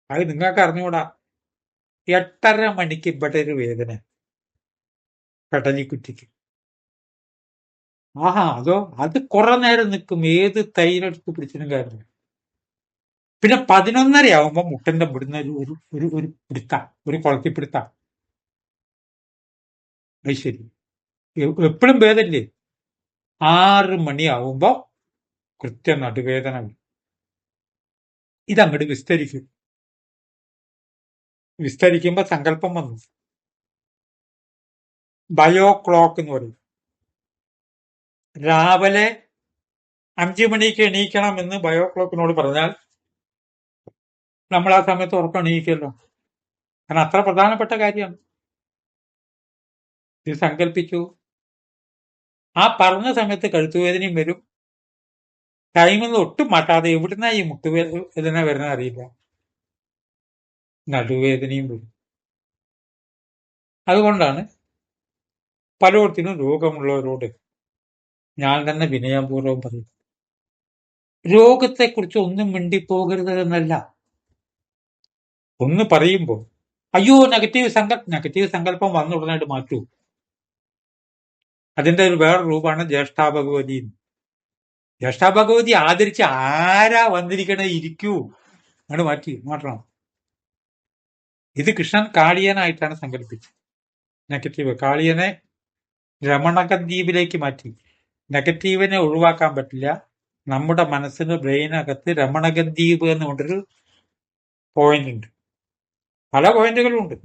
അത് നിങ്ങൾക്ക് അറിഞ്ഞുകൂടാ. 8:30 മണിക്ക് ഇവിടെ ഒരു വേദന, പെടലിക്കുറ്റിക്ക്. ആഹാ, അതോ അത് കുറെ നേരം നിൽക്കും, ഏത് തൈരെടുത്ത് പിടിച്ചിട്ടും കാര്യമില്ല. പിന്നെ 11:30 ആവുമ്പോ മുട്ടന്റെ ഇവിടുന്ന് ഒരു ഒരു ഒരു പിടുത്ത, ഒരു കുളത്തിപ്പിടുത്ത. അത് ശരി, എപ്പോഴും ഭേദമില്ലേ? 6 മണിയാവുമ്പോ കൃത്യ നടുവേദന വരും. ഇതങ്ങോട്ട് വിസ്തരിക്കും. വിസ്തരിക്കുമ്പോ സങ്കല്പം വന്നു, ബയോ ക്ലോക്ക് എന്ന് പറയും. രാവിലെ 5 മണിക്ക് എണീക്കണം എന്ന് ബയോ ക്ലോക്കിനോട് പറഞ്ഞാൽ നമ്മൾ ആ സമയത്ത് ഉറക്കം എണീക്കല്ലോ. കാരണം അത്ര പ്രധാനപ്പെട്ട കാര്യമാണ്. ഇത് സങ്കല്പിച്ചു, ആ പറഞ്ഞ സമയത്ത് കഴുത്തുവേദനയും വരും, ടൈമിൽ ഒട്ടും മാറ്റാതെ എവിടുന്ന ഈ മുട്ടുവേദന വരുന്ന അറിയില്ല, നടുവേദനയും വരും. അതുകൊണ്ടാണ് പലയിടത്തിനും രോഗമുള്ളവരോട് ഞാൻ തന്നെ വിനയപൂർവ്വം പറയും, രോഗത്തെക്കുറിച്ച് ഒന്നും മിണ്ടിപ്പോകരുത് എന്നല്ല. ഒന്ന് പറയുമ്പോൾ അയ്യോ നെഗറ്റീവ് സങ്കല്പം വന്ന ഉടനായിട്ട് മാറ്റൂ. അതിന്റെ ഒരു വേറെ രൂപമാണ് ജ്യേഷ്ഠാ ഭഗവതി. ജ്യേഷ്ഠാ ഭഗവതി ആദരിച്ച് ആരാ വന്നിരിക്കണേ, ഇരിക്കൂ, അങ്ങോട്ട് മാറ്റണം. ഇത് കൃഷ്ണൻ കാളിയനായിട്ടാണ് സങ്കല്പിച്ചത്. നെഗറ്റീവ് കാളിയനെ രമണകദ്വീപിലേക്ക് മാറ്റി. നെഗറ്റീവിനെ ഒഴിവാക്കാൻ പറ്റില്ല. നമ്മുടെ മനസ്സിന് ബ്രെയിനകത്ത് രമണകദ്വീപ് എന്നുകൊണ്ടൊരു പോയിന്റ് ഉണ്ട്. പല പോയിന്റുകളും ഉണ്ട്.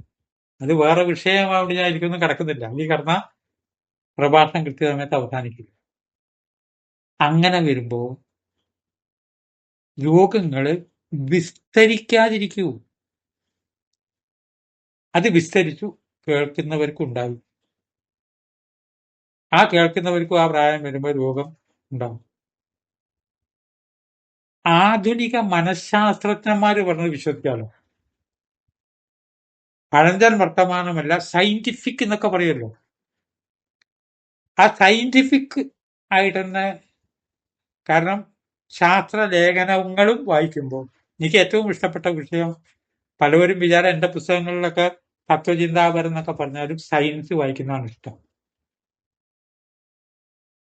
അത് വേറെ വിഷയമായിട്ട് ഞാൻ എനിക്കൊന്നും കിടക്കുന്നില്ല. ഈ കടന്ന പ്രഭാഷണം കൃത്യസമയത്ത് അവസാനിക്കില്ല. അങ്ങനെ വരുമ്പോ രോഗങ്ങൾ വിസ്തരിക്കാതിരിക്കൂ. അത് വിസ്തരിച്ചു കേൾക്കുന്നവർക്കും ഉണ്ടാകും. ആ കേൾക്കുന്നവർക്കും ആ പ്രായം വരുമ്പോൾ രോഗം ഉണ്ടാകും. ആധുനിക മനഃശാസ്ത്രജ്ഞന്മാര് പറഞ്ഞത് വിശ്വസിക്കാമല്ലോ. പഴഞ്ചൻ വർത്തമാനമല്ല, സയന്റിഫിക് എന്നൊക്കെ പറയുമല്ലോ. ആ സയന്റിഫിക് ആയിട്ട് തന്നെ. കാരണം ശാസ്ത്ര ലേഖനങ്ങളും വായിക്കുമ്പോൾ എനിക്ക് ഏറ്റവും ഇഷ്ടപ്പെട്ട വിഷയം, പലവരും വിചാരം എന്റെ പുസ്തകങ്ങളിലൊക്കെ തത്വചിന്താപരം എന്നൊക്കെ പറഞ്ഞാലും സയൻസ് വായിക്കുന്നതാണ് ഇഷ്ടം.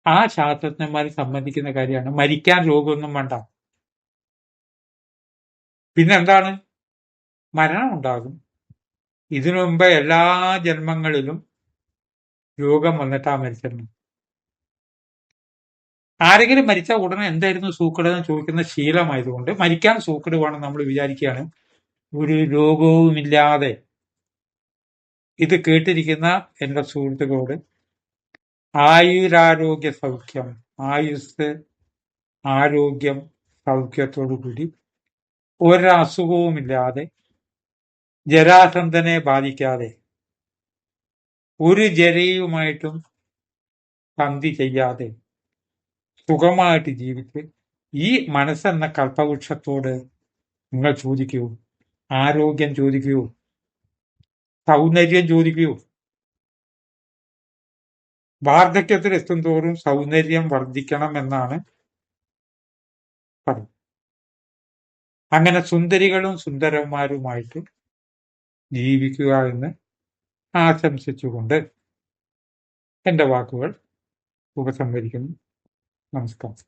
ആ ശാസ്ത്രജ്ഞന്മാർ സംബന്ധിക്കുന്ന കാര്യമാണ് മരിക്കാൻ രോഗമൊന്നും വേണ്ട. പിന്നെന്താണ്? മരണം ഉണ്ടാകും. ഇതിനു മുമ്പ് എല്ലാ ജന്മങ്ങളിലും രോഗം വന്നിട്ടാ മരിച്ചിരുന്നു. ആരെങ്കിലും മരിച്ച ഉടനെ എന്തായിരുന്നു സൂക്കട് എന്ന് ചോദിക്കുന്ന ശീലമായതുകൊണ്ട് മരിക്കാൻ സൂക്കട് വേണം നമ്മൾ വിചാരിക്കുകയാണ്. ഒരു രോഗവുമില്ലാതെ ഇത് കേട്ടിരിക്കുന്ന എന്റെ സുഹൃത്തുക്കളോട് ആയുരാരോഗ്യ സൗഖ്യം, ആയുസ്, ആരോഗ്യം, സൗഖ്യത്തോടു കൂടി ഒരസുഖവുമില്ലാതെ, ജരാസന്ധനെ ബാധിക്കാതെ, ഒരു ജരയുമായിട്ടും സന്ധി ചെയ്യാതെ സുഖമായിട്ട് ജീവിച്ച് ഈ മനസ്സെന്ന കൽപ്പവൃക്ഷത്തോട് നിങ്ങൾ ചോദിക്കൂ, ആരോഗ്യം ചോദിക്കൂ, സൗന്ദര്യം ചോദിക്കൂ. വാർദ്ധക്യത്തിൽ എത്തും തോറും സൗന്ദര്യം വർദ്ധിക്കണം എന്നാണ് പറയുന്നത്. അങ്ങനെ സുന്ദരികളും സുന്ദരന്മാരുമായിട്ട് ജീവിക്കുക എന്ന് ആശംസിച്ചുകൊണ്ട് എന്റെ വാക്കുകൾ ഉപസംഹരിക്കുന്നു. നമസ്കാരം.